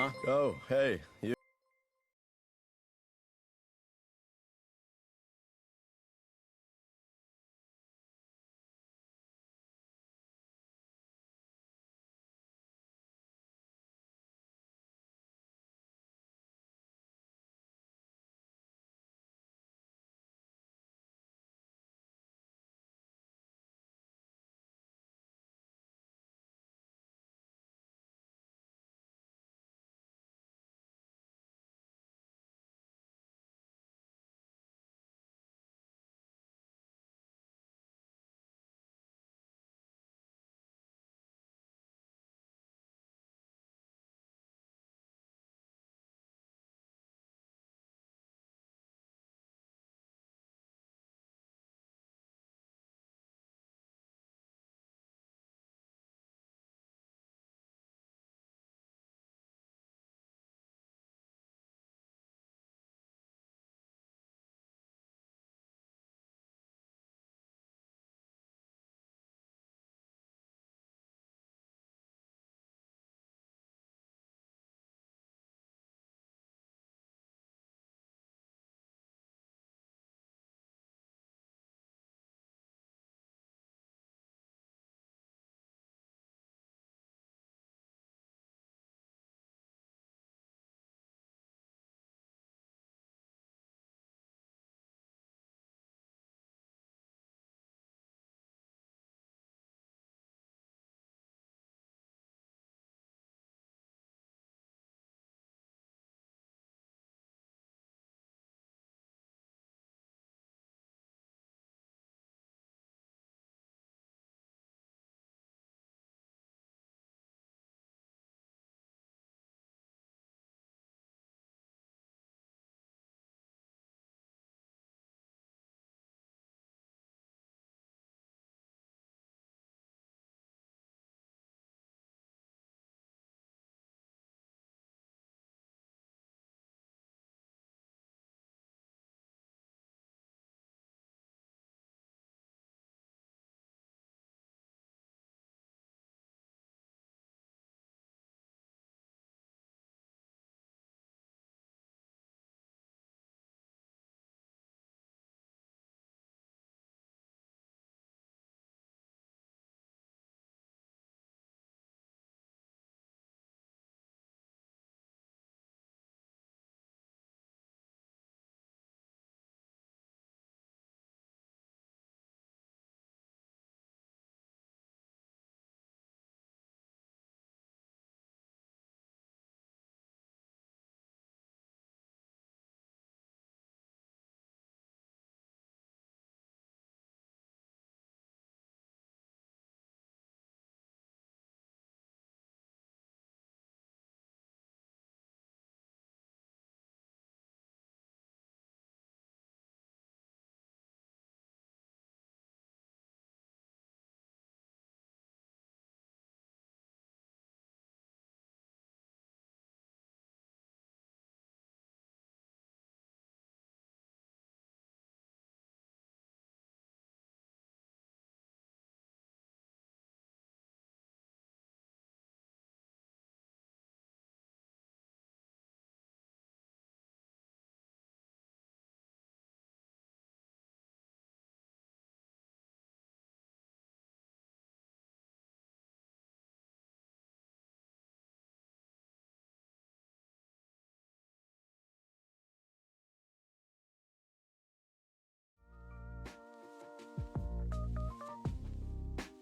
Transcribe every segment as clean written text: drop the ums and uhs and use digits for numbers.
huh? Oh, hey, you.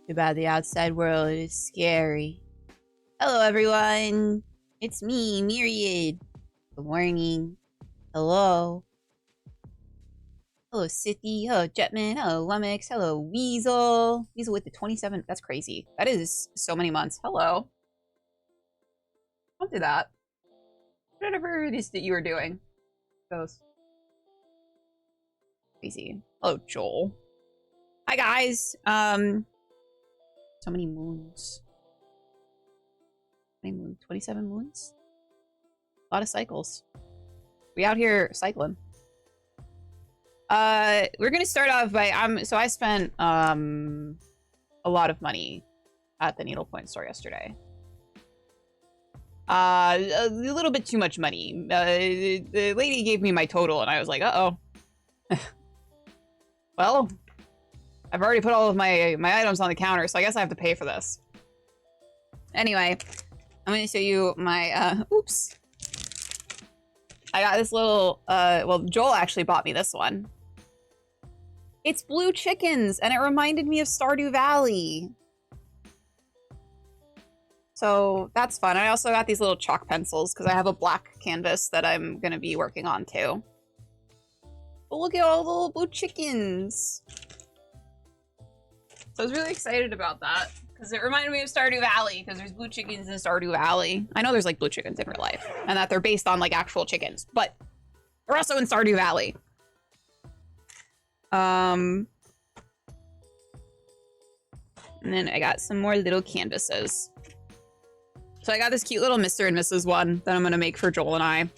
Too bad the outside world is scary. Hello, everyone. It's me, Myriad. Good morning. Hello. Hello, Sithy. Hello, Jetman. Hello, Lumix. Hello, Weasel. Weasel with the 27. That's crazy. That is so many months. Hello. Don't do that. Whatever it is that you are doing. Goes. Crazy. Hello, Joel. Hi, guys. So many moons. How many moons? 27 moons? A lot of cycles. We out here cycling. We're gonna start off by so I spent a lot of money at the needlepoint store yesterday. A little bit too much money. The lady gave me my total, and I was like, uh-oh. Well, I've already put all of my items on the counter, so I guess I have to pay for this. Anyway, I'm going to show you my, oops. I got this little, well, Joel actually bought me this one. It's blue chickens, and it reminded me of Stardew Valley. So that's fun. I also got these little chalk pencils because I have a black canvas that I'm going to be working on too. But look at all the little blue chickens. So I was really excited about that because it reminded me of Stardew Valley because there's blue chickens in Stardew Valley. I know there's like blue chickens in real life and that they're based on like actual chickens, but they're also in Stardew Valley. And then I got some more little canvases. So I got this cute little Mr. and Mrs. one that I'm going to make for Joel and I.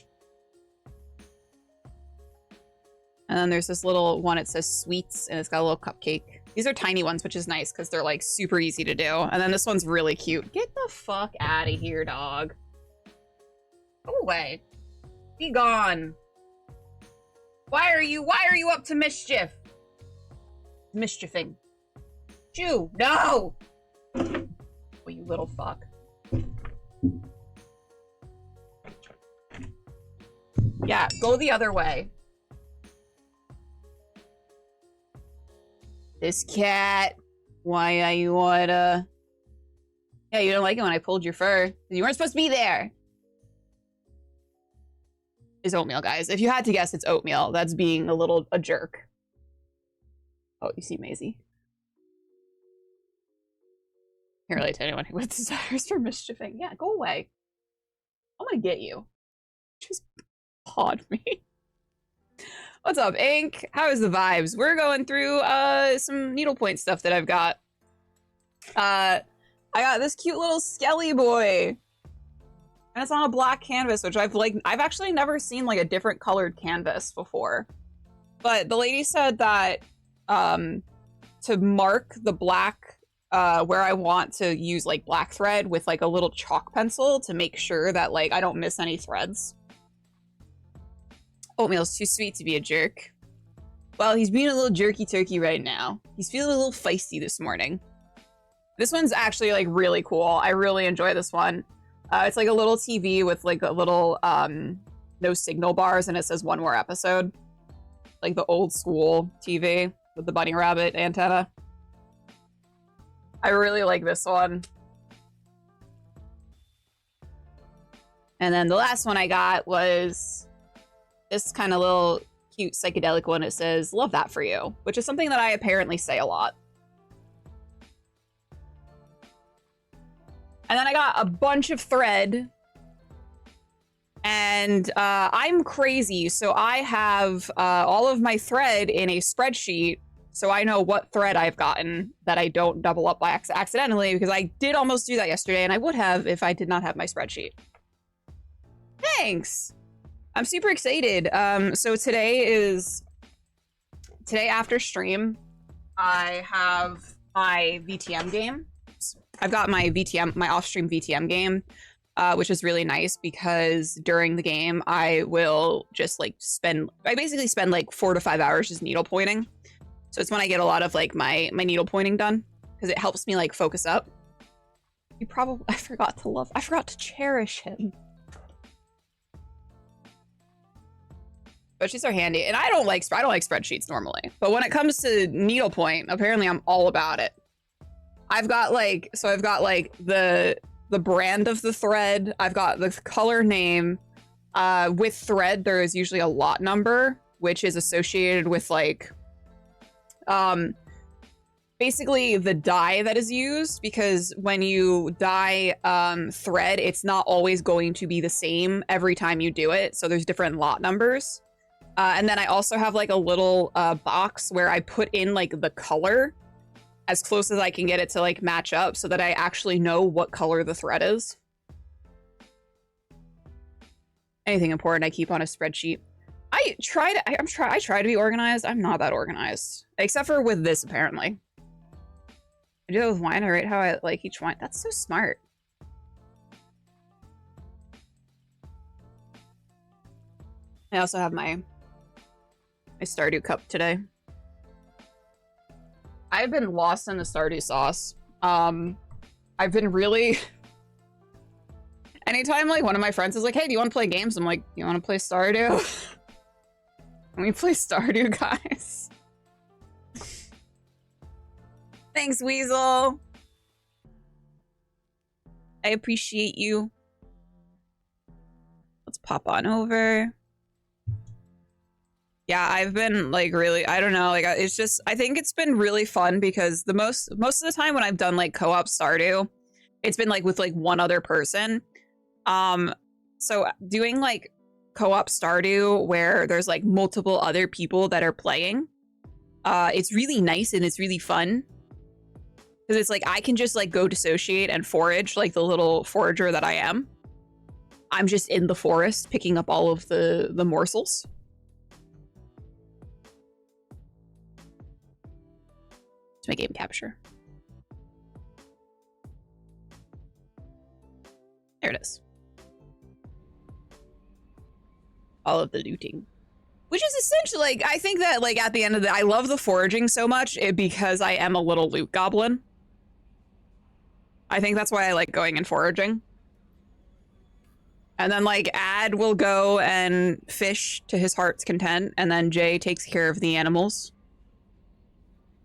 And then there's this little one, it says sweets, and it's got a little cupcake. These are tiny ones, which is nice because they're like super easy to do. And then this one's really cute. Get the fuck out of here, dog. Go away. Be gone. Why are you up to mischief? Mischiefing. Shoo, no! Oh, you little fuck. Yeah, go the other way. This cat. Why are you wanna... Yeah, you don't like it when I pulled your fur. You weren't supposed to be there. It's oatmeal, guys. If you had to guess, it's oatmeal. That's being a jerk. Oh, you see Maisie. Can't relate to anyone with desires for mischiefing. Yeah, go away. I'm gonna get you. Just pawed me. What's up, Ink? How is the vibes? We're going through some needlepoint stuff that I've got. I got this cute little Skelly boy. And it's on a black canvas, which I've actually never seen like a different colored canvas before. But the lady said that to mark the black where I want to use like black thread with like a little chalk pencil to make sure that like I don't miss any threads. Oatmeal's too sweet to be a jerk. Well, he's being a little jerky turkey right now. He's feeling a little feisty this morning. This one's actually like really cool. I really enjoy this one. It's like a little TV with like a little no signal bars, and it says one more episode. Like the old school TV with the bunny rabbit antenna. I really like this one. And then the last one I got was this kind of little cute psychedelic one. It says, "Love that for you," which is something that I apparently say a lot. And then I got a bunch of thread. And I'm crazy, so I have all of my thread in a spreadsheet, so I know what thread I've gotten that I don't double up by accidentally, because I did almost do that yesterday, and I would have if I did not have my spreadsheet. Thanks! I'm super excited. So today after stream, I have my VTM game. I've got my off-stream VTM game, which is really nice because during the game, I will just like I basically spend like 4 to 5 hours just needle pointing. So it's when I get a lot of like my needle pointing done because it helps me like focus up. I forgot to cherish him. But she's so handy, and I don't like spreadsheets normally, but when it comes to needlepoint, apparently I'm all about it. I've got like the brand of the thread. I've got the color name. With thread, there is usually a lot number, which is associated with like basically the dye that is used, because when you dye thread, it's not always going to be the same every time you do it. So there's different lot numbers. And then I also have like a little box where I put in like the color as close as I can get it to like match up so that I actually know what color the thread is. Anything important I keep on a spreadsheet. I try to be organized. I'm not that organized. Except for with this, apparently. I do that with wine. I write how I like each wine. That's so smart. I also have my Stardew cup today. I've been lost in the Stardew sauce. I've been really... Anytime, like, one of my friends is like, hey, do you want to play games? I'm like, you want to play Stardew? Can we play Stardew, guys? Thanks, Weasel. I appreciate you. Let's pop on over. Yeah, I've been, like, really, I don't know, like, it's just, I think it's been really fun because the most of the time when I've done, like, co-op Stardew, it's been, like, with, like, one other person. So doing, like, co-op Stardew where there's, like, multiple other people that are playing, it's really nice and it's really fun. Because it's, like, I can just, like, go dissociate and forage, like, the little forager that I am. I'm just in the forest picking up all of the morsels. It's my game capture. There it is. All of the looting. Which is essentially, like, I think that, like, at the end of the... I love the foraging so much because I am a little loot goblin. I think that's why I like going and foraging. And then, like, Ad will go and fish to his heart's content, and then Jay takes care of the animals.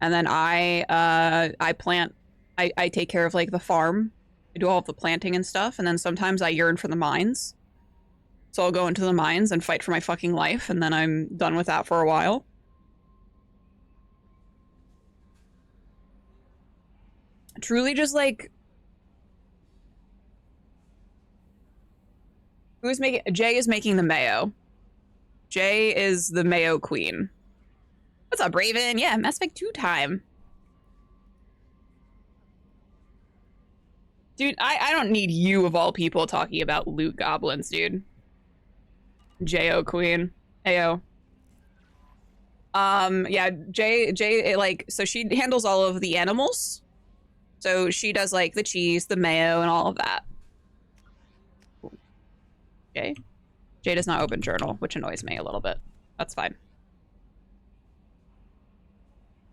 And then I plant... I take care of, like, the farm. I do all of the planting and stuff, and then sometimes I yearn for the mines. So I'll go into the mines and fight for my fucking life, and then I'm done with that for a while. Truly just, like... Who's making... Jay is making the mayo. Jay is the mayo queen. What's up, Raven? Yeah, Mass Effect 2 time. Dude, I don't need you, of all people, talking about loot goblins, dude. J.O. queen. Ayo. Yeah, Jay, like, so she handles all of the animals. So she does, like, the cheese, the mayo, and all of that. Jay? Jay does not open journal, which annoys me a little bit. That's fine.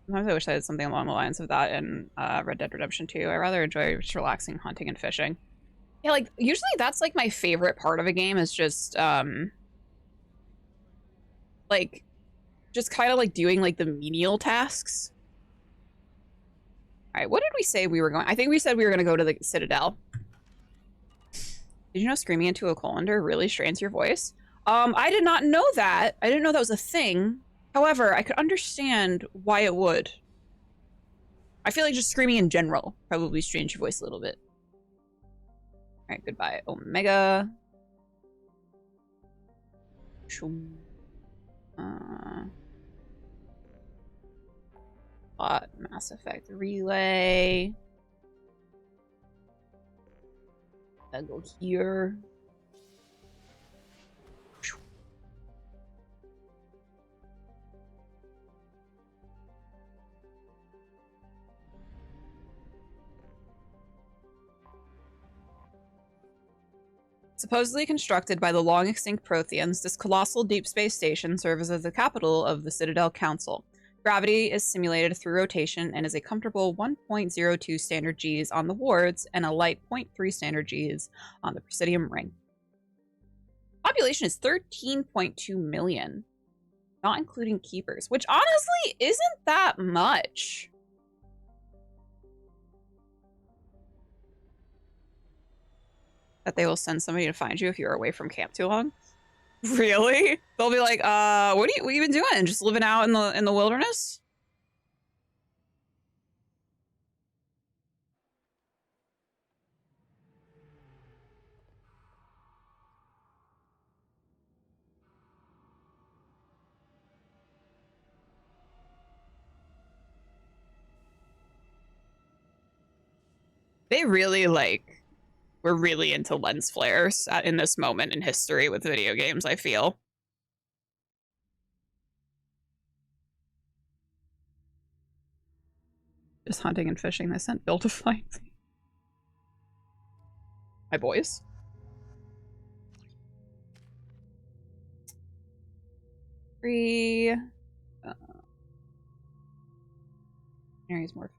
Sometimes I wish I had something along the lines of that in Red Dead Redemption 2. I rather enjoy just relaxing hunting and fishing. Yeah, like, usually that's, like, my favorite part of a game is just, like, just kind of, like, doing, like, the menial tasks. All right, what did we say we were going? I think we said we were going to go to the Citadel. Did you know screaming into a colander really strains your voice? I did not know that. I didn't know that was a thing. However, I could understand why it would. I feel like just screaming in general probably strains your voice a little bit. All right, goodbye, Omega. Mass Effect Relay. Gotta go here. Supposedly constructed by the long-extinct Protheans, this colossal deep space station serves as the capital of the Citadel Council. Gravity is simulated through rotation and is a comfortable 1.02 standard Gs on the wards and a light 0.3 standard Gs on the Presidium Ring. Population is 13.2 million, not including keepers, which honestly isn't that much. That they will send somebody to find you if you're away from camp too long. Really? They'll be like, what have you been doing? Just living out in the wilderness? They really, like, we're really into lens flares in this moment in history with video games, I feel. Just hunting and fishing. They sent Bill to find me. Hi, boys. Free. Areas more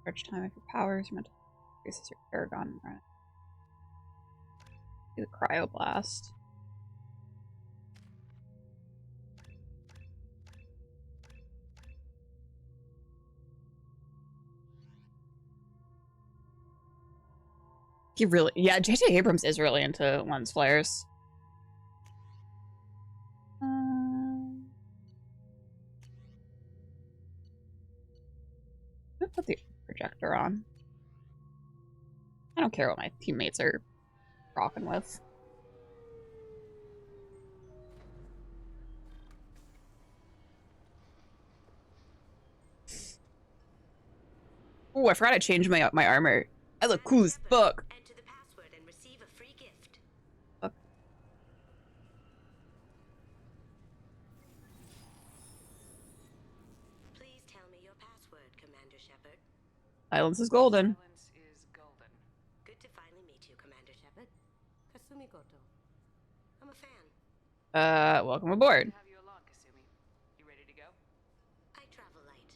stretch time if your powers. Your mental increases your Paragon Run. Do the cryoblast. He really, yeah, J.J. Abrams is really into lens flares. I'll put the projector on. I don't care what my teammates are rocking with. Oh, I forgot to change my armor. I look cool as fuck. Enter the password and receive a free gift. Fuck. Please tell me your password, Commander Shepard. Silence is golden. Silence is golden. Good to finally meet you, Commander Shepard. Kasumi Goto. I'm a fan. Welcome aboard. Good to have you along, Kasumi. You ready to go? I travel light.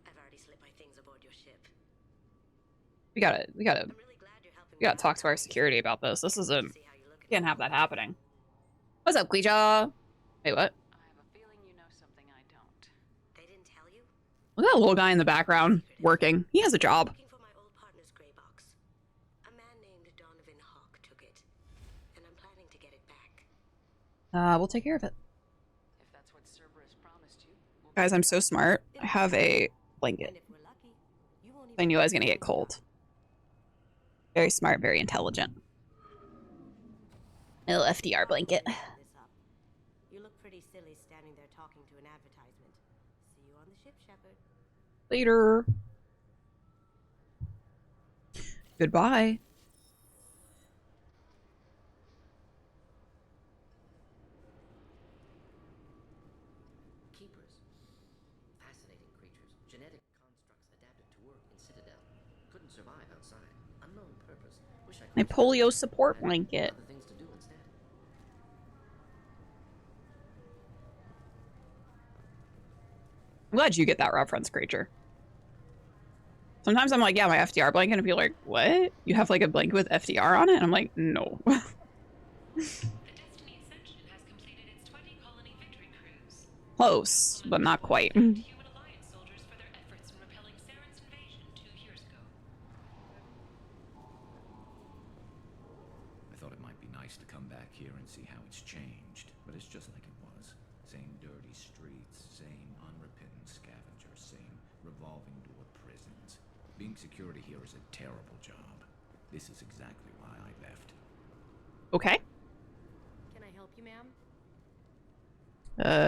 I've already slipped my things aboard your ship. We gotta I'm really glad you're helping we gotta me talk out. to our security about this. This isn't, See how you look at can't me. have that happening. What's up, Guija? Wait, what? I have a feeling you know something I don't. They didn't tell you? Look at that little guy in the background working. He has a job. Looking for my old partner's gray box. A man named Donovan Hawk took it, and I'm planning to get it back. We'll take care of it. If that's what Cerberus promised you. We'll Guys, get I'm it so done. smart. I have a blanket. And if we're lucky, you won't I even knew I was gonna know get cold. Very smart, very intelligent. A little FDR blanket. You look pretty silly standing there talking to an advertisement. See you on the ship, Shepard. Later. Goodbye. Keepers. Fascinating creatures. Genetic constructs adapted to work in Citadel. Couldn't survive outside. Unknown purpose. Wish I My could polio explain. support Had blanket. Other things to do instead. I'm glad you get that reference, creature. Sometimes I'm like, yeah, my FDR blanket, and people are like, what? You have like a blanket with FDR on it? And I'm like, no. The Destiny Ascension has completed its 20-colony victory cruise. Close, but not quite. Human Alliance soldiers for their efforts in repelling Saren's invasion 2 years ago. I thought it might be nice to come back here and see how it's changed, but it's just like it was. Same dirty streets, same unrepentant scavengers, same revolving door prisons. Being security here is a terrible job. This is exactly why I left. Okay. Can I help you, ma'am?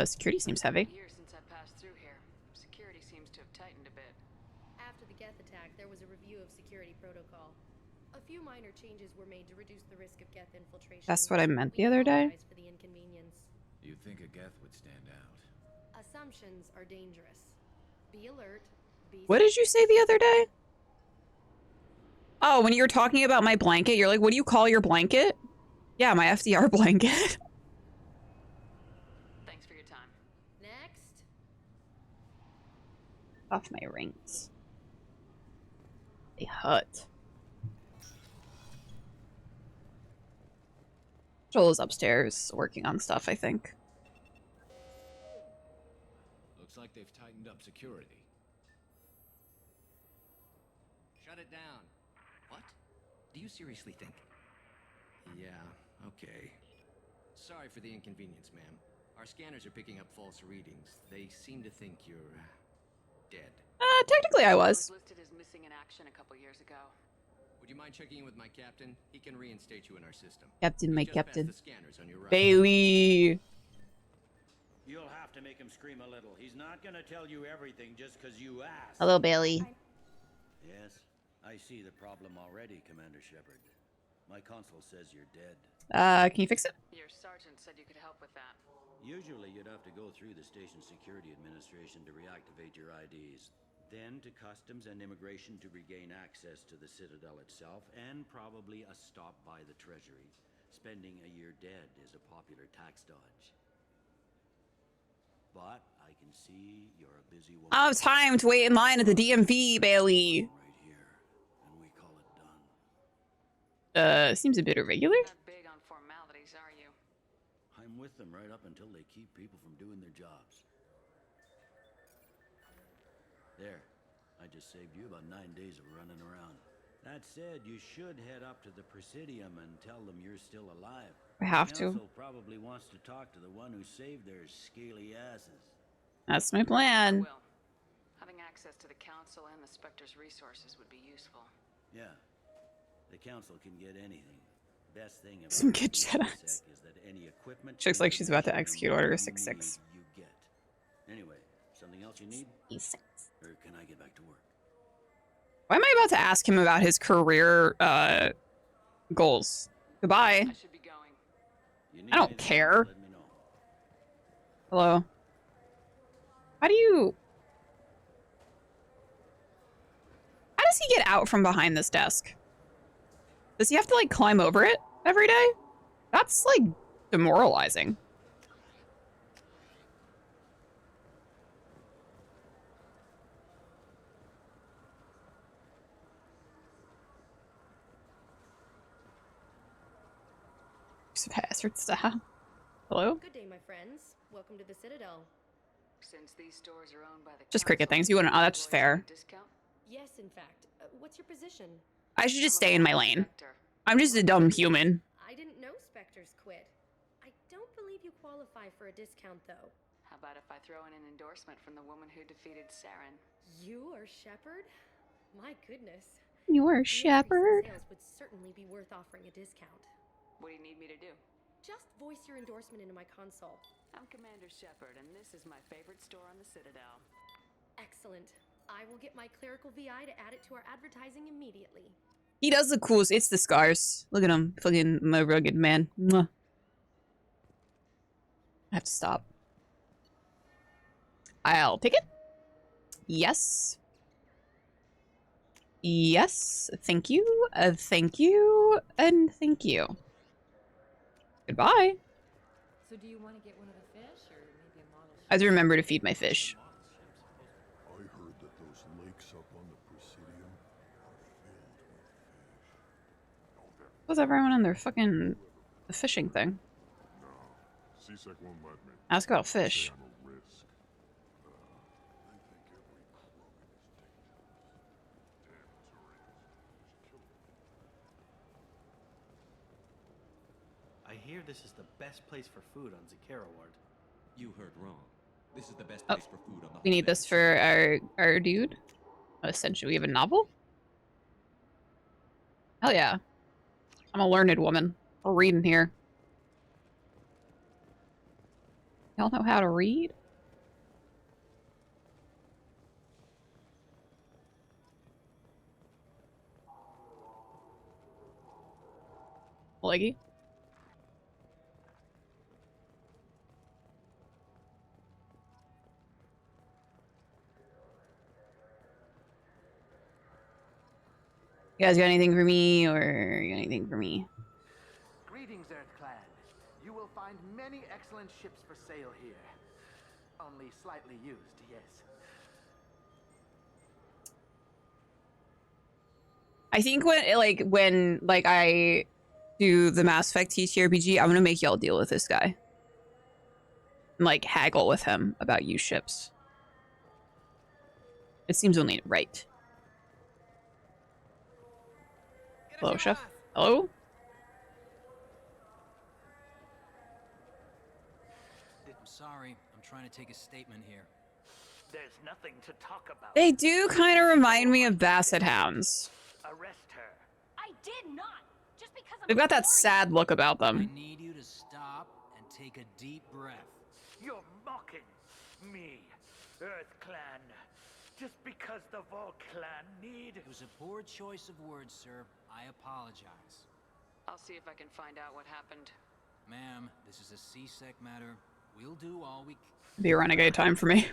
Security seems heavy. Years since I passed through here. Security seems to have tightened a bit. After the Geth attack, there was a review of security protocol. A few minor changes were made to reduce the risk of Geth infiltration. That's what I meant the We other day. apologize for the inconvenience. You'd think a Geth would stand out. Assumptions are dangerous. Be alert. Be What did you say the other day? Oh, when you were talking about my blanket, you're like, what do you call your blanket? Yeah, my FDR blanket. Thanks for your time. Next. Off my rings. A hut. Joel is upstairs working on stuff, I think. Looks like they've tightened up security. Shut it down. What? Do you seriously think? Yeah, okay. Sorry for the inconvenience, ma'am. Our scanners are picking up false readings. They seem to think you're dead. Technically I was. listed as missing in action a couple years ago. Would you mind checking in with my captain? He can reinstate you in our system. Captain, my He's just past captain. the scanners on your right. Bailey. You'll have to make him scream a little. He's not gonna tell you everything just because you asked. Hello, Bailey. Yes, I see the problem already, Commander Shepard. My console says you're dead. Can you fix it? Your sergeant said you could help with that. Usually you'd have to go through the station security administration to reactivate your IDs. Then to customs and immigration to regain access to the Citadel itself, and probably a stop by the Treasury. Spending a year dead is a popular tax dodge. But I can see you're a busy woman. I don't have time to wait in line at the DMV, Bailey. Right here, and we call it done. Seems a bit irregular. Not big on formalities, are you? I'm with them right up until they keep people from doing their jobs. There. I just saved you about 9 days of running around. That said, you should head up to the Presidium and tell them you're still alive. I have The to. council probably wants to talk to the one who saved their scaly asses. That's my plan. Well, having access to the council and the Spectre's resources would be useful. Yeah. The council can get anything. Best thing about Some good CSEC Jedis. is that any equipment She looks like she's about to information, execute Order you 66. need, you get. Anyway, something else you need? Or can I get back to work? Why am I about to ask him about his career goals? Goodbye. I should be going. You need I don't anything, care. let me know. Hello. How do you... How does he get out from behind this desk? Does he have to, like, climb over it every day? That's, like, demoralizing. Password style. Hello? Good day, my friends. Welcome to the Citadel. Since these stores are owned by the Just cricket council, things. You wouldn't... Oh, that's fair. discount? Yes, in fact. What's your position? I should just I'm a stay in my former lane. Spectre. I'm just a dumb human. I didn't know Spectres quit. I don't believe you qualify for a discount, though. How about if I throw in an endorsement from the woman who defeated Saren? You are Shepard? My goodness. You're a The increase in shepherd. sales would certainly be worth offering a discount. What do you need me to do? Just voice your endorsement into my console. I'm Commander Shepard, and this is my favorite store on the Citadel. Excellent. I will get my clerical VI to add it to our advertising immediately. He does look cool. It's the scars. Look at him. Fucking my rugged man. Mwah. I have to stop. I'll take it. Yes. Yes. Thank you. Thank you. And thank you. Goodbye. So do you want to get one of the fish, or maybe a model ship? I have to remember to feed my fish. I heard that those lakes up on the Presidium are filled with fish. What's everyone on their fucking the fishing thing? No, CSEC won't let me. Ask about Say fish. I'm a risk. They think every Krogan is dangerous. Damn Turians. Kill them. I hear this is the best place for food on Zakara Ward. You heard wrong. This is the best Oh, place for food on the We need this for our dude. Oh, essentially, we have a novel? Hell yeah. I'm a learned woman. We're reading here. Y'all know how to read? Leggy? You guys got anything for me, or you got anything for me? Greetings, Earth-Clan. You will find many excellent ships for sale here. Only slightly used, yes. I think when I do the Mass Effect TTRPG, I'm gonna make y'all deal with this guy. And, like, haggle with him about used ships. It seems only right. Hello, chef. Hello? I'm sorry. I'm trying to take a statement here. There's nothing to talk about. They do kind of remind me of Basset Hounds. Arrest her. I did not. Just because I'm They've got that sad look about I them. need you to stop and take a deep breath. You're mocking me, Earth-Clan. Just because the Vol-Clan need... It was a poor choice of words, sir. I apologize. I'll see if I can find out what happened. Ma'am, this is a CSEC matter. We'll do all we Be a renegade time for me.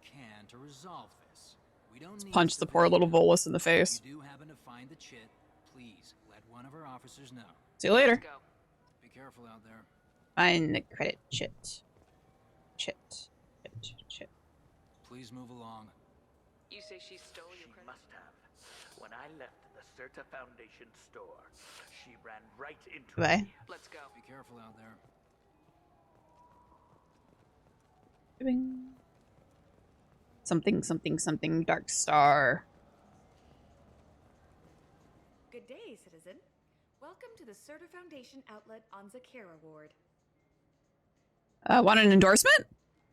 can to resolve this. We don't need Punch the poor little Volus in the face. If you do happen to find the chit, please let one of our officers know. See you later. Let's go. Be careful out there. Find the credit chit. Chit. Please move along. You say she stole your credit? Must have. When I left the Certa Foundation store, she ran right into Goodbye. me. Let's go. Be careful out there. Something, Dark Star. Good day, citizen. Welcome to the Certa Foundation outlet on Zakera Ward. Want an endorsement?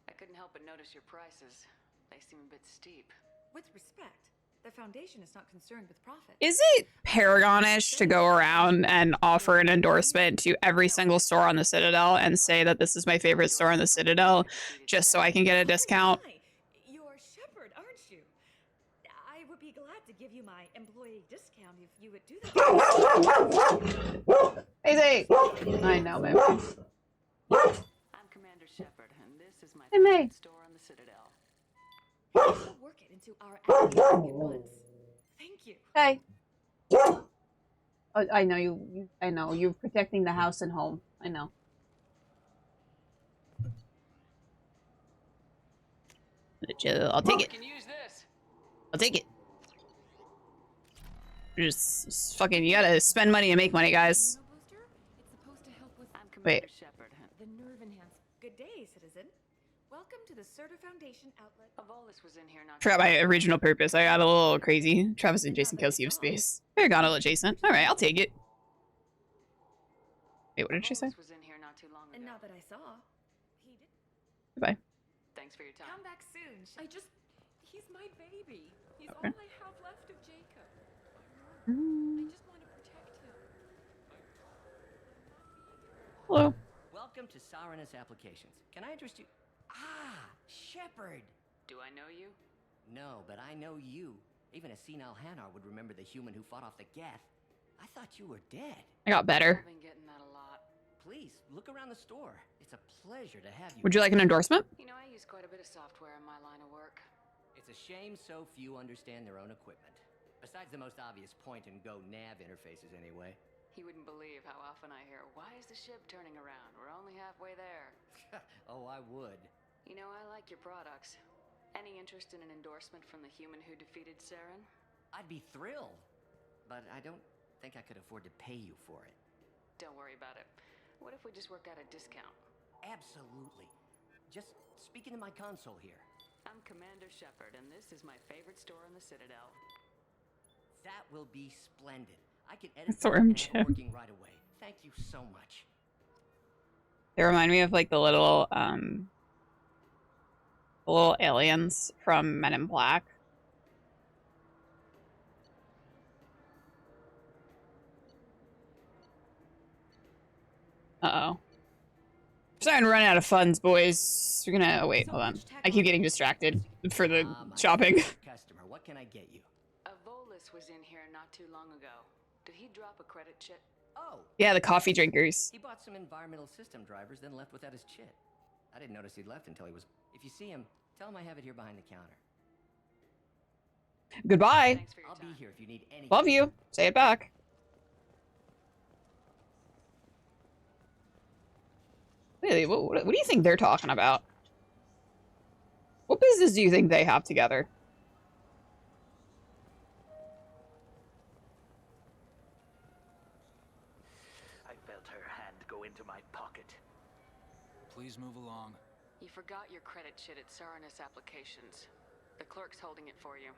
I couldn't help but notice your prices. They seem a bit steep. With respect, the Foundation is not concerned with profit. Is it Paragonish to go around and offer an endorsement to every single store on the Citadel and say that this is my favorite store on the Citadel just so I can get a discount? Oh, you're Shepard, aren't you? I would be glad to give you my employee discount if you would do that. Easy. I know, baby. I'm Commander Shepard, and this is my Hey, May. favorite store on the Citadel. We'll work it into our application at once. Thank you. Hey. Oh, I know you. I know you're protecting the house and home. I know. I'll take it. Can use this. I'll take it. Just fucking, you gotta spend money and make money, guys. It's supposed to help with I'm Commander Shepard. the nerve enhancement. Good day, citizen. Welcome to the Certa Foundation outlet. Avolis was in here not. Forgot my original purpose. I got a little crazy. Travis and Jason Kelsey of space. Paragon adjacent. All right, I'll take it. Wait, what did she say? Was in here not too long ago. And now that I saw, he did. Goodbye. Thanks for your time. Come back soon. He's my baby. He's Okay. all I have left of Jacob. I just want to protect him. Hello. Welcome to Sarenus Applications. Can I interest you? Ah, Shepard. Do I know you? No, but I know you. Even a senile Hanar would remember the human who fought off the Geth. I thought you were dead. I got better. I've been getting that a lot. Please, look around the store. It's a pleasure to have you. Would you like an endorsement? You know, I use quite a bit of software in my line of work. It's a shame so few understand their own equipment. Besides the most obvious point-and-go nav interfaces, anyway. You wouldn't believe how often I hear, "Why is the ship turning around? We're only halfway there." Oh, I would. You know, I like your products. Any interest in an endorsement from the human who defeated Saren? I'd be thrilled. But I don't think I could afford to pay you for it. Don't worry about it. What if we just work out a discount? Absolutely. Just speak into my console here. I'm Commander Shepard, and this is my favorite store in the Citadel. That will be splendid. I can edit Storm and have it working right away. Thank you so much. They remind me of like the little aliens from Men in Black. Uh-oh. We're starting to run out of funds, boys. We're gonna... Oh, wait, hold on. I keep getting distracted for the shopping. Customer, what can I get you? Avolis was in here not too long ago. Did he drop a credit chit? Oh. Yeah, the coffee drinkers. He bought some environmental system drivers, then left without his chit. I didn't notice he'd left until he was... If you see him, tell him I have it here behind the counter. Goodbye. I'll be here if you need anything. Love you. Say it back. Really, what do you think they're talking about? What business do you think they have together? I felt her hand go into my pocket. Please move along. You forgot your credit chit at Sarenus Applications. The clerk's holding it for you.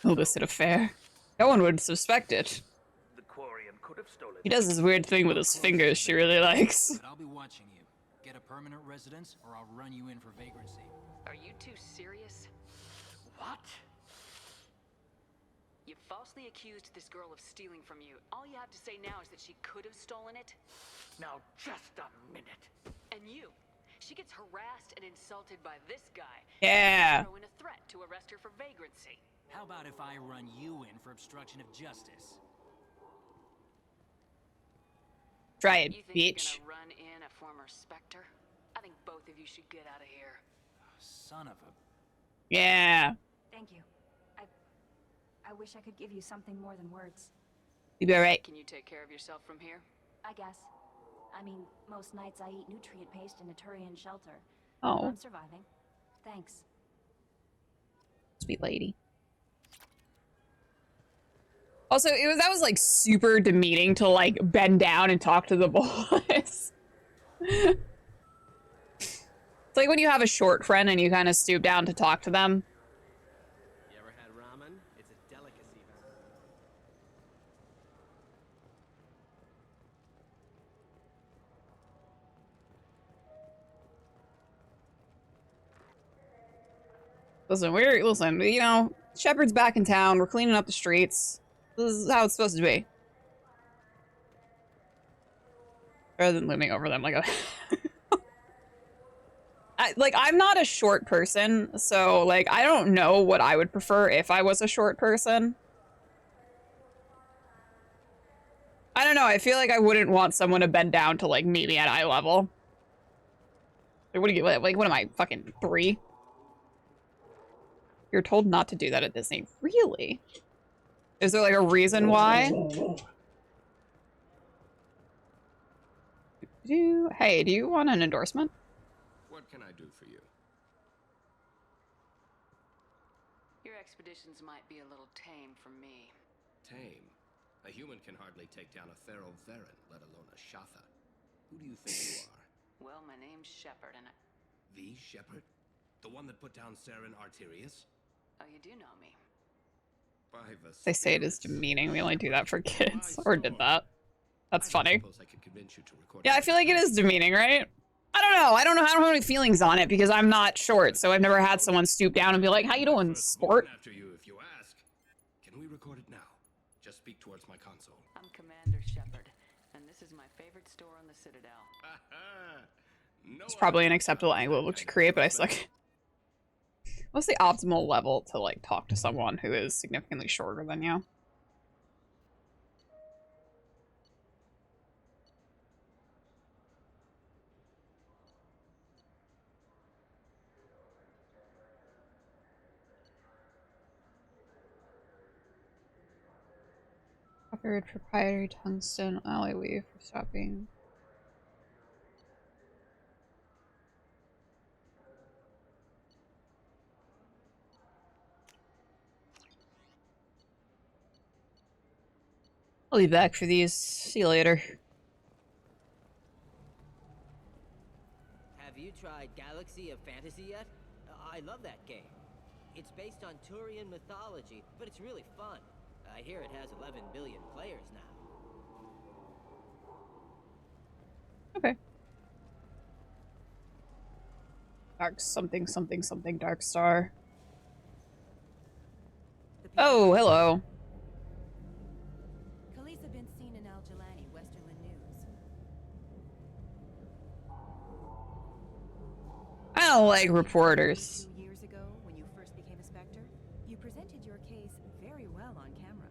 Illicit affair. No one would suspect it. The Quarian could have stolen He does this weird thing with his fingers she really likes. But I'll be watching you. Get a permanent residence, or I'll run you in for vagrancy. Are you two serious? What? You falsely accused this girl of stealing from you. All you have to say now is that she could have stolen it. Now, just a minute. And you. She gets harassed and insulted by this guy. Yeah. Throw in a threat to arrest her for vagrancy. How about if I run you in for obstruction of justice? Try it, You think bitch. you're gonna run in a former Spectre? I think both of you should get out of here. Son of a... Yeah. Thank you. I wish I could give you something more than words. You be alright. Can you take care of yourself from here? I guess. I mean, most nights I eat nutrient paste in a Turian shelter. Oh. I'm surviving. Thanks. Sweet lady. Also, that was like super demeaning to like bend down and talk to the boys. It's like when you have a short friend and you kind of stoop down to talk to them. You ever had ramen? It's a delicacy. Listen, you know, Shepard's back in town. We're cleaning up the streets. This is how it's supposed to be. Rather than looming over them like a... I'm not a short person, so, like, I don't know what I would prefer if I was a short person. I don't know, I feel like I wouldn't want someone to bend down to, like, meet me at eye level. What am I, fucking 3? You're told not to do that at Disney. Really? Is there, like, a reason why? Hey, do you want an endorsement? What can I do for you? Your expeditions might be a little tame for me. Tame. A human can hardly take down a feral Varen, let alone a Shatha. Who do you think you are? Well, my name's Shepard, and I... The Shepard? The one that put down Saren Arterius? Oh, you do know me. By the They say it is demeaning. We only do that for kids. Or did that. That's funny. Yeah, I feel like it is demeaning, right? I don't know. I don't have any feelings on it because I'm not short, so I've never had someone stoop down and be like, how you doing, sport? After you, if you ask. Can we record it now? Just speak towards my console. I'm Commander Shepard, and this is my favorite store on the Citadel. It's probably an acceptable angle to create, but I still like... What's the optimal level to, like, talk to someone who is significantly shorter than you? Covered proprietary tungsten alloy weave for stopping. I'll be back for these. See you later. Have you tried Galaxy of Fantasy yet? I love that game. It's based on Turian mythology, but it's really fun. I hear it has 11 billion players now. Okay. Dark something something something Dark Star. Oh, hello. Khaleesa been seen in Al Jalani, Westerland News. I don't like reporters. 2 years ago, when you first became a Spectre, you presented your case very well on camera.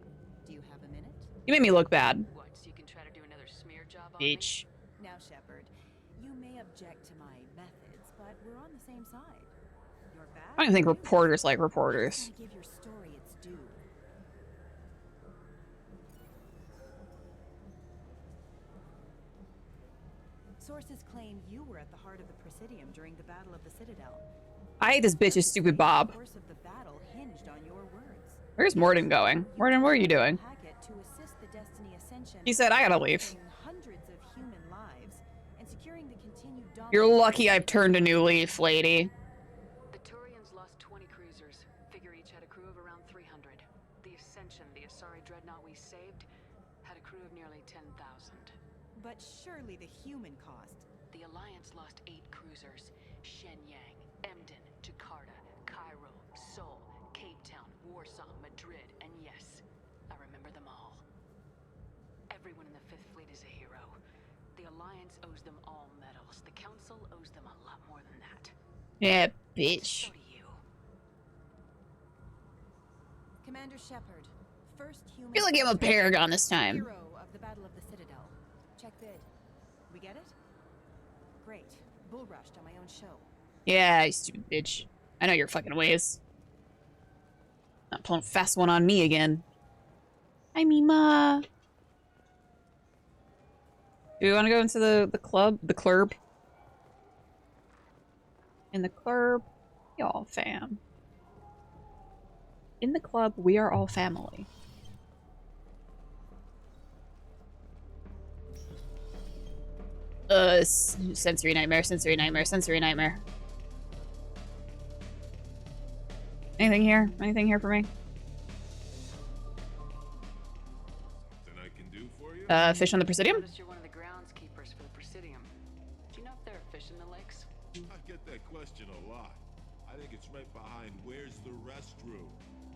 Do you have a minute? You made me look bad. What, so you can try to do another smear job on Bitch. Now, Shepard, you may object to my methods, but we're on the same side. You're bad. I don't even think reporters like reporters. Give your story its due. Sources claim you were at the heart of the Presidium during the Battle of the Citadel. I hate this bitch's stupid Bob. The course of the battle hinged on your words. Where's Morden going? Morden, what are you doing? Packet to assist the Destiny Ascension. He said, I gotta leave. Hundreds of human lives and securing the continued You're lucky I've turned a new leaf, lady. The Turians lost 20 cruisers. Figure each had a crew of around 300. The Ascension, the Asari dreadnought we saved, had a crew of nearly 10,000. But surely the human cost. The Alliance lost 8 cruisers. Shenyang, Emden, Jakarta, Cairo, Seoul, Cape Town, Warsaw, Madrid, and yes, I remember them all. Everyone in the 5th Fleet is a hero. The Alliance owes them all medals. The Council owes them a lot more than that. Yeah, bitch. So do you. Commander Shepard, first human. I feel like I'm a Paragon this time. Hero of the Battle of the Citadel. Check bid. We get it? Great. Bull rushed on my own show. Yeah, you stupid bitch. I know your fucking ways. Not pulling a fast one on me again. Hi, Mima. Do we want to go into the club? The club? In the club, we all fam. In the club, we are all family. Sensory nightmare, sensory nightmare, sensory nightmare. Anything here? Anything here for me? Something I can do for you? Fish on the Presidium? Noticed you're one of the groundskeepers for the Presidium. Do you know if there are fish in the lakes? I get that question a lot. I think it's right behind where's the restroom.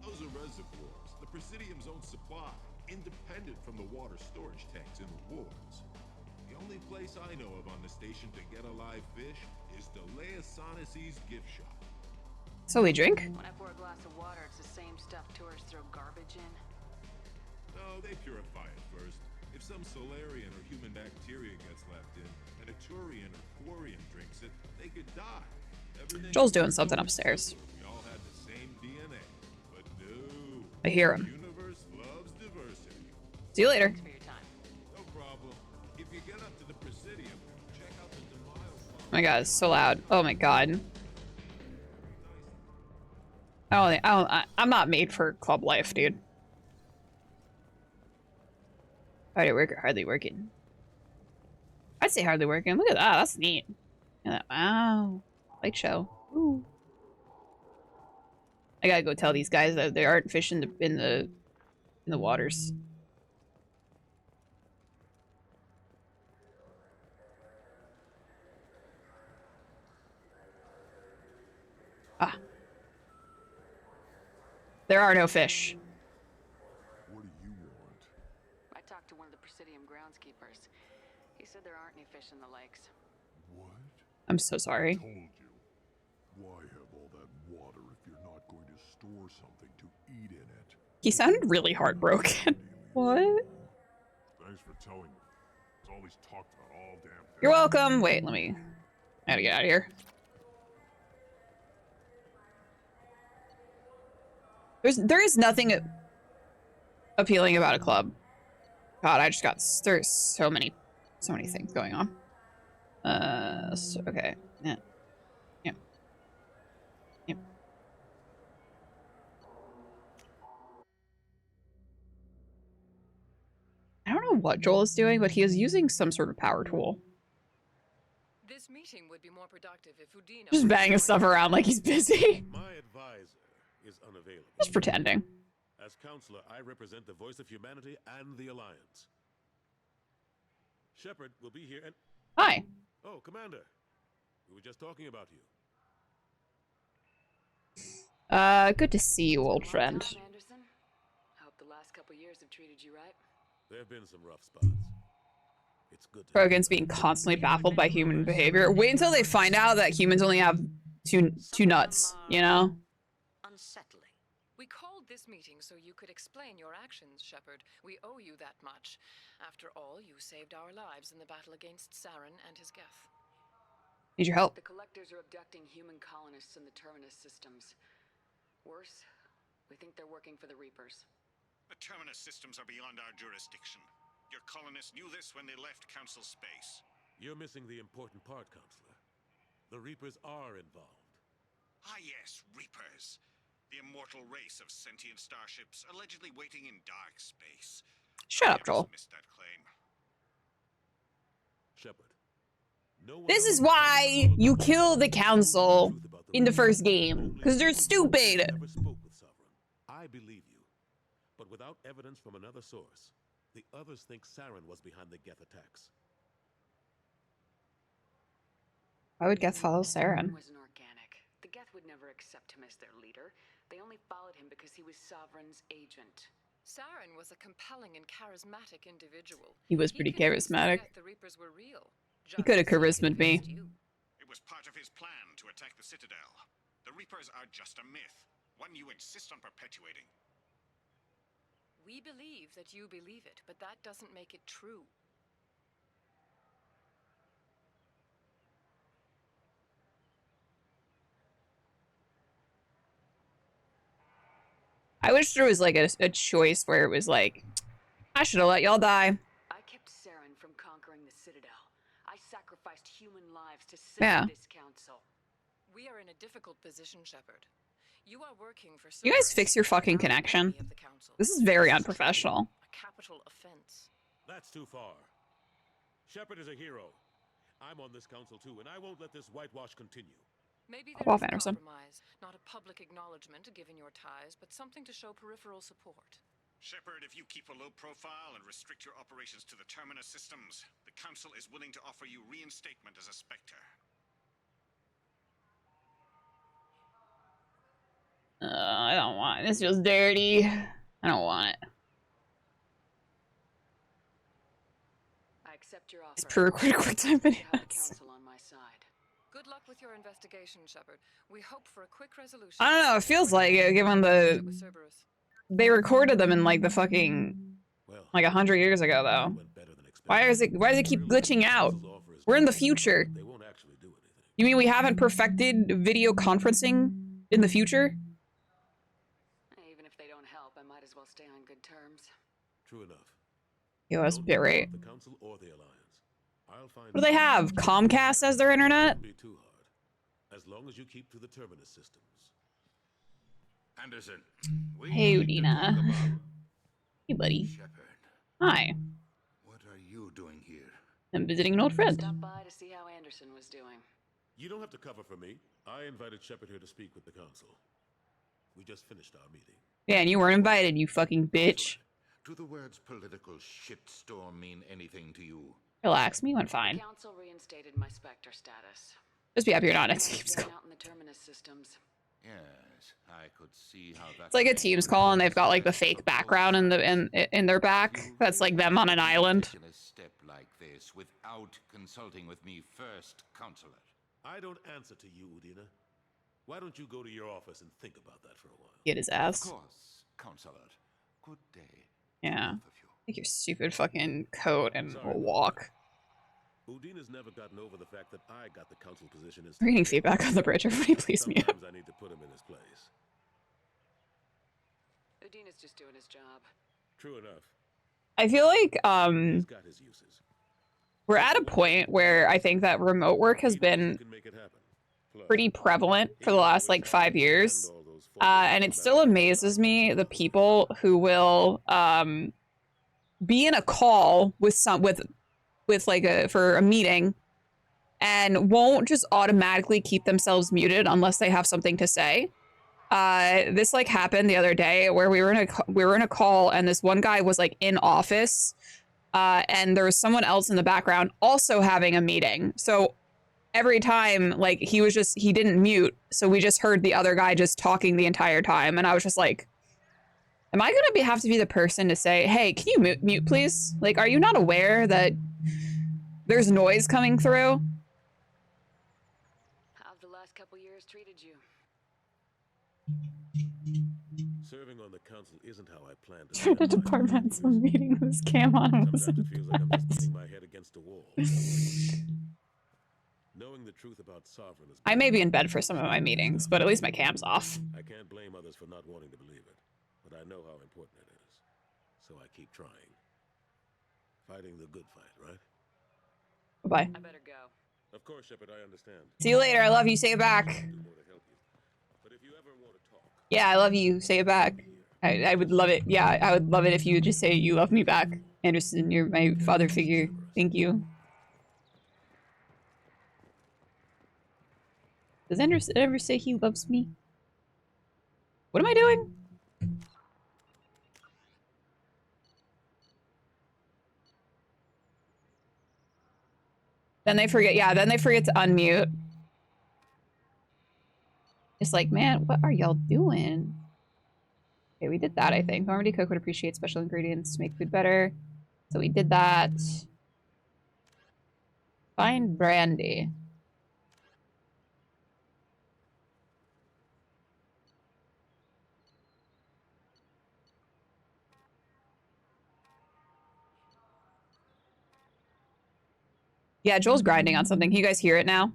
Those are reservoirs, the Presidium's own supply, independent from the water storage tanks in the wards. The only place I know of on the station to get a live fish is Delea Sonesi's gift shop. So we drink? When I pour a glass of water, it's the same stuff tourists throw garbage in. No, they purify it first. If some Solarian or human bacteria gets left in, and a Turian or Quarian drinks it, they could die. Everything Joel's doing something upstairs. We all had the same DNA, but no. I hear him. The universe loves diversity. See you later. Thanks for your time. No problem. If you get up to the Presidium, check out the Oh my god, it's so loud. Oh my god. I'm not made for club life, dude. Hardly working. I'd say hardly working. Look at that. That's neat. Wow. Light show. Ooh. I gotta go tell these guys that there aren't fish in the waters. Ah. There are no fish. What do you want? I talked to one of the Presidium groundskeepers. He said there aren't any fish in the lakes. What? I'm so sorry. I told you. Why have all that water if you're not going to store something to eat in it? He sounded really heartbroken. What? Thanks for telling me. It's all he's talked about all damn day. You're welcome. Wait, I gotta get out of here. There is nothing appealing about a club. God, there's so many things going on. Okay. Yeah. I don't know what Joel is doing, but he is using some sort of power tool. This meeting would be more productive if Udina Just banging stuff around like he's busy. My advisor is unavailable. Just pretending. As counselor, I represent the voice of humanity and the Alliance. Shepard will be here and... Hi. Oh, Commander. We were just talking about you. Good to see you, old friend. Anderson, I hope the last couple years have treated you right. There have been some rough spots. It's good to... Paragon's being constantly baffled by human behavior. Wait until they find out that humans only have two nuts, you know? Unsettling. We called this meeting so you could explain your actions, Shepard. We owe you that much. After all, you saved our lives in the battle against Saren and his Geth. Need your help. The Collectors are abducting human colonists in the Terminus systems. Worse, we think they're working for the Reapers. The Terminus systems are beyond our jurisdiction. Your colonists knew this when they left Council space. You're missing the important part, Counselor. The Reapers are involved. Ah yes, Reapers. The immortal race of sentient starships allegedly waiting in dark space. Shut up, Joel. Missed that claim. Shepard. No one This is why you kill the council in the first game. Because they're stupid. never spoke with Sovereign. I believe you. But without evidence from another source, the others think Saren was behind the Geth attacks. Why would Geth follow Saren? Wasn't organic. The Geth would never accept him as their leader. They only followed him because he was Sovereign's agent. Saren was a compelling and charismatic individual. He was pretty charismatic. The Reapers were real. He could have charisma'd me. It was part of his plan to attack the Citadel. The Reapers are just a myth, one you insist on perpetuating. We believe that you believe it, but that doesn't make it true. I wish there was like a choice where it was like, I should have let y'all die. I kept Saren from conquering the Citadel. I sacrificed human lives to save this council. We are in a difficult position, Shepard. You are working for You guys Cerberus, fix your fucking an connection. enemy of the Council. This is very unprofessional. A capital offense. That's too far. Shepard is a hero. I'm on this council too, and I won't let this whitewash continue. Maybe Pop there off, is a Anderson. compromise, not a public acknowledgement given your ties, but something to show peripheral support. Shepard, if you keep a low profile and restrict your operations to the Terminus systems, the Council is willing to offer you reinstatement as a Spectre. I don't want it. This feels dirty. I don't want it. I accept your offer. It's pre-recorded QuickTime I have the videos. council on my side. Good luck with your investigation, Shepard. We hope for a quick resolution. I don't know. It feels like it, given the they recorded them in like the fucking like 100 years ago, though. Why does it keep glitching out? We're in the future. You mean we haven't perfected video conferencing in the future? Even if they don't help, I might as well stay on good terms. True enough. Yo, that's bitrate. The council or the alliance. I'll find What do they have? Comcast as their internet? Be too hard. As long as you keep to the Terminus systems. Anderson. Hey, Udina. Hey, buddy. Shepard. Hi. What are you doing here? I'm visiting an old friend. Stop by to see how Anderson was doing. You don't have to cover for me. I invited Shepard here to speak with the council. We just finished our meeting. Yeah, and you weren't invited, you fucking bitch. Do the words political shitstorm mean anything to you? Relax, me went fine. The council reinstated my Spectre status. Just be happy you're not at Staying Teams call. out in the Terminus systems. Yes, I could see how that. It's like a Teams call, and they've got like the fake background in their back. That's like them on an island. A step like this without consulting with me first, Counselor. I don't answer to you, Udina. Why don't you go to your office and think about that for a while? Get his ass. Of course, Counselor. Good day. Yeah. Take your stupid fucking coat and we'll walk. Udina's never gotten over the fact that I got the council position instead. Reading feedback on the bridge. Everybody please me up. Sometimes I need to put him in his place. Udina's just doing his job. True enough. I feel like He's got his uses. we're at a point where I think that remote work has been pretty prevalent for the last like 5 years. And it still amazes me the people who will be in a call with for a meeting and won't just automatically keep themselves muted unless they have something to say. This like happened the other day where we were in a call and this one guy was like in office and there was someone else in the background also having a meeting. So every time like he didn't mute, so we just heard the other guy just talking the entire time, and I was just like, am I gonna have to be the person to say, hey, can you mute please? Like, are you not aware that there's noise coming through? How have the last couple years treated you? Serving on the council isn't how I planned to. Turn a departmental meeting with cam on. Sometimes it feels like I'm just hitting my head against a wall. Knowing the truth about Sovereign is. I may be in bed for some of my meetings, but at least my cam's off. I can't blame others for not wanting to believe it, but I know how important it is. So I keep trying. Fighting the good fight, right? Bye-bye. I better go. Of course, Shepard, I understand. See you later. I love you. Say it back. But if you ever want to talk. Yeah, I love you. Say it back. I would love it. Yeah, I would love it if you would just say you love me back. Anderson, you're my father figure. Thank you. Does Anderson ever say he loves me? What am I doing? Then they forget, yeah, then they forget to unmute. It's like, man, what are y'all doing? Okay, we did that, I think. Normandy Cook would appreciate special ingredients to make food better. So we did that. Find brandy. Yeah, Joel's grinding on something. Can you guys hear it now?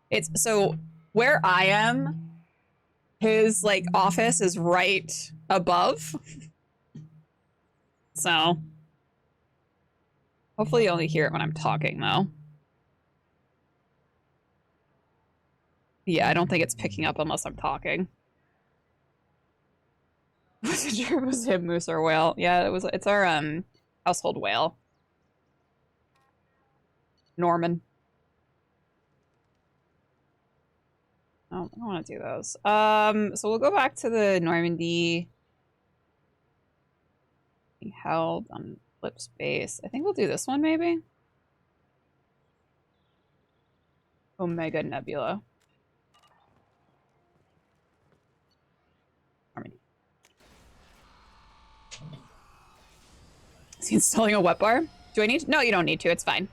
It's so where I am, his like office is right above. So Hopefully you only hear it when I'm talking, though. Yeah, I don't think it's picking up unless I'm talking. Wasn't sure if it was him, moose, or whale. Yeah, it's our household whale. Norman. Oh, I don't want to do those. So we'll go back to the Normandy. We held on flip space. I think we'll do this one, maybe? Omega Nebula. Normandy. Is he installing a wet bar? Do I need to? No, you don't need to. It's fine.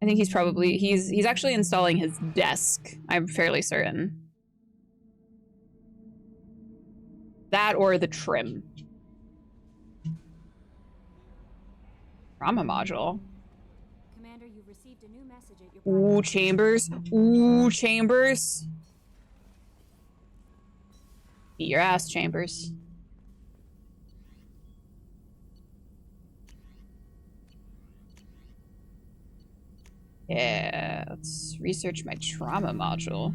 I think he's probably he's actually installing his desk. I'm fairly certain. That or the trim. Trauma module. Commander, you've received a new message at your Ooh, chambers. Ooh, chambers. Eat your ass, chambers. Yeah, let's research my trauma module.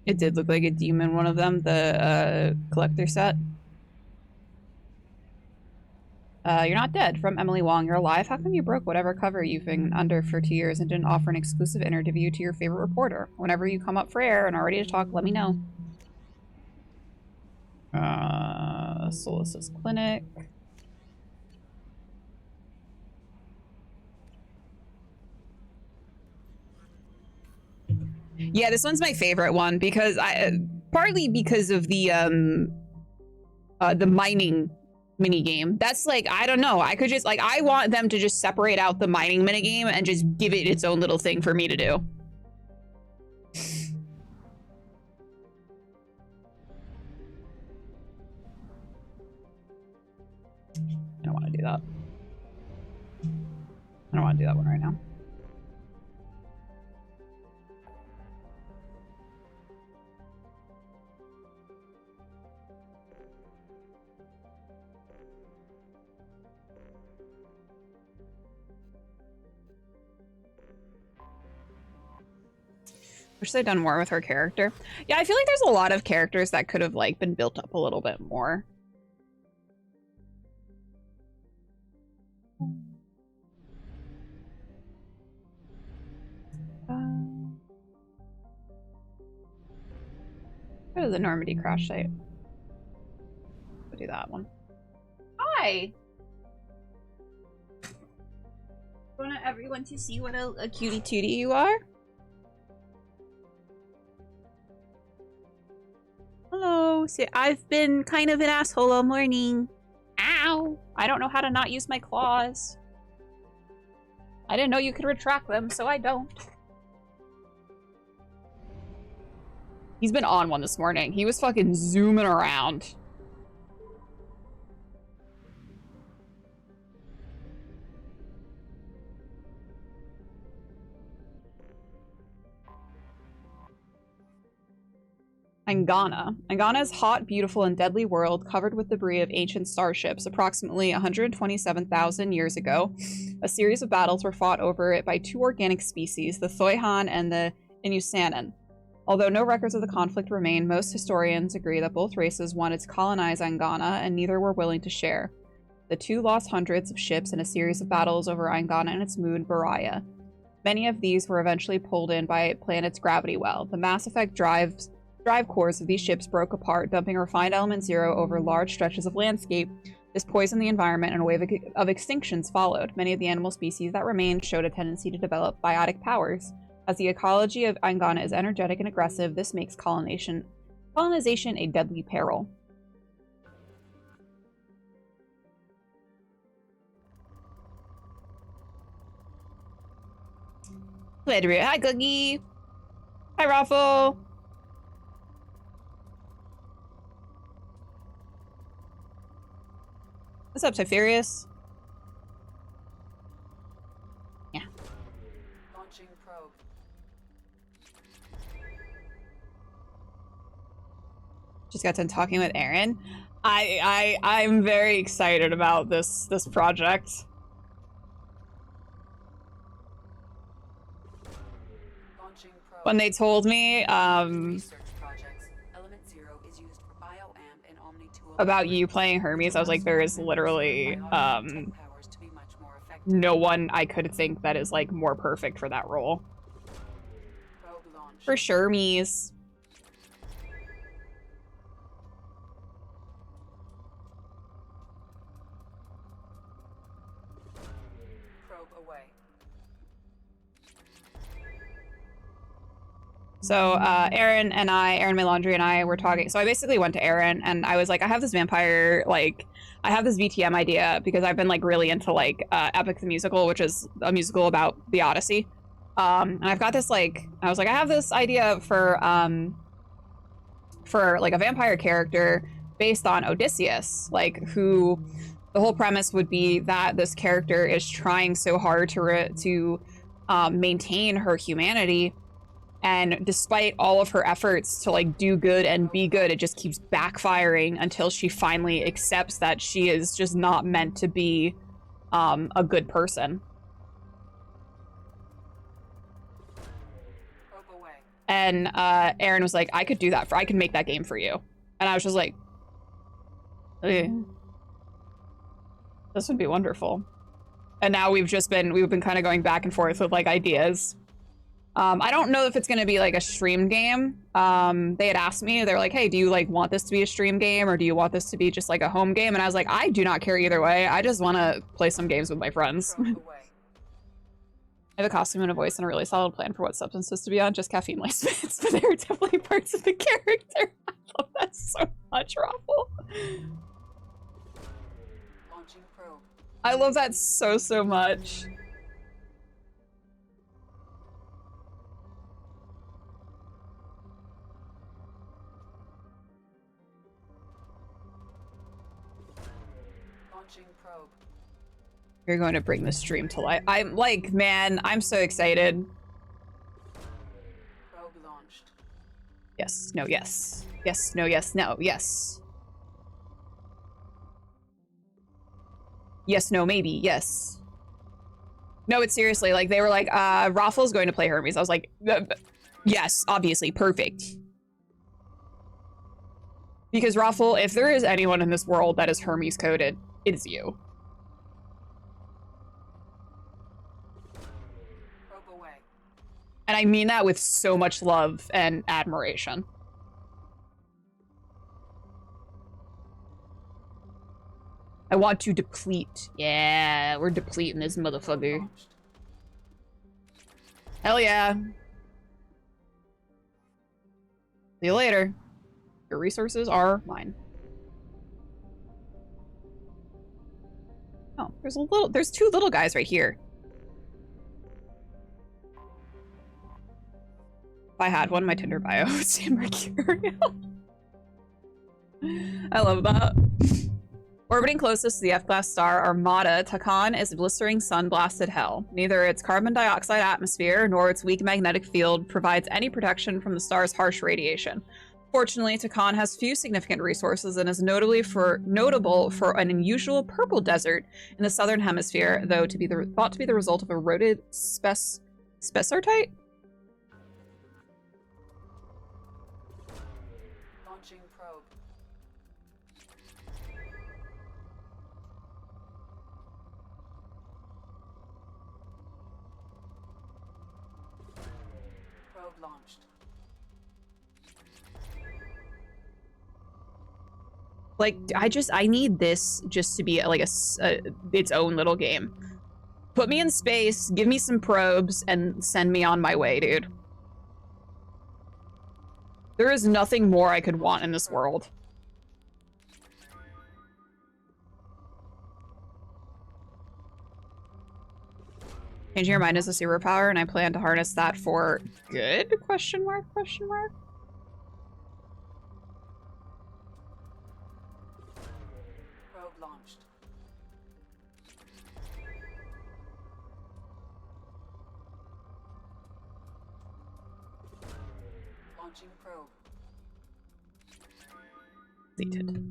It did look like a demon, one of them, the collector set. You're not dead. From Emily Wong. You're alive? How come you broke whatever cover you've been under for 2 years and didn't offer an exclusive interview to your favorite reporter? Whenever you come up for air and are ready to talk, let me know. Solis's Clinic. Yeah, this one's my favorite one because partly because of the mining minigame. That's like, I don't know. I could just like, I want them to just separate out the mining minigame and just give it its own little thing for me to do. I don't want to do that. I don't want to do that one right now. Wish they'd done more with her character. Yeah, I feel like there's a lot of characters that could have like been built up a little bit more. Go to the Normandy crash site. We'll do that one. Hi! Want everyone to see what a cutie tootie you are? Hello. See, I've been kind of an asshole all morning. Ow! I don't know how to not use my claws. I didn't know you could retract them, so I don't. He's been on one this morning. He was fucking zooming around. Angana. Angana is a hot, beautiful, and deadly world covered with debris of ancient starships. Approximately 127,000 years ago, a series of battles were fought over it by two organic species, the Thoihan and the Inusanan. Although no records of the conflict remain, most historians agree that both races wanted to colonize Angana, and neither were willing to share. The two lost hundreds of ships in a series of battles over Angana and its moon, Baraya. Many of these were eventually pulled in by planet's gravity well. The Mass Effect drive cores of these ships broke apart, dumping refined element zero over large stretches of landscape, This poisoned the environment and a wave of extinctions followed. Many of the animal species that remained showed a tendency to develop biotic powers. As the ecology of Angana is energetic and aggressive, this makes colonization a deadly peril. Hi, Cookie. Hi, Raffle. What's up, Tiberius? Yeah. Launching probe. Just got done talking with Aaron. I'm very excited about this project. When they told me about you playing Hermes, I was like, there is literally no one I could think that is like more perfect for that role. For sure, Mies. So Aaron Melandri and I were talking. So I basically went to Aaron and I was like, I have this vampire, like, I have this VTM idea because I've been like really into like Epic the Musical, which is a musical about the Odyssey. And I've got this like, I was like, I have this idea for like a vampire character based on Odysseus, like who the whole premise would be that this character is trying so hard to maintain her humanity. And despite all of her efforts to like do good and be good, it just keeps backfiring until she finally accepts that she is just not meant to be a good person. And Aaron was like, I could do that I could make that game for you. And I was just like, okay. This would be wonderful. And now we've been kind of going back and forth with like ideas. I don't know if it's going to be like a stream game. They had asked me, they're like, hey, do you like want this to be a stream game or do you want this to be just like a home game? And I was like, I do not care either way. I just want to play some games with my friends. I have a costume and a voice and a really solid plan for what substances to be on, just caffeine lacements, but there are definitely parts of the character. I love that so much, Raffle. I love that so much. You're going to bring the stream to life. I'm like, man, I'm so excited. Probe launched. Yes, no, yes. Yes, no, yes, no, yes. Yes, no, maybe, yes. No, it's seriously, like, they were like, Raffle's going to play Hermes. I was like, yes, obviously, perfect. Because Raffle, if there is anyone in this world that is Hermes coded, it is you. And I mean that with so much love and admiration. I want to deplete. Yeah, we're depleting this motherfucker. Hell yeah. See you later. Your resources are mine. Oh, there's two little guys right here. If I had one, my Tinder bio would say Mercurial. I love that. Orbiting closest to the F-class star Armada, Takan is a blistering sun-blasted hell. Neither its carbon dioxide atmosphere nor its weak magnetic field provides any protection from the star's harsh radiation. Fortunately, Takan has few significant resources and is notable for an unusual purple desert in the southern hemisphere, though thought to be the result of eroded spessartite? Launching probe. Probe launched. Like, I need this just to be like its own little game. Put me in space, give me some probes, and send me on my way, dude. There is nothing more I could want in this world. Changing your mind is a superpower, and I plan to harness that for good? Question mark, question mark? Probe launched. Launching probe. Deleted.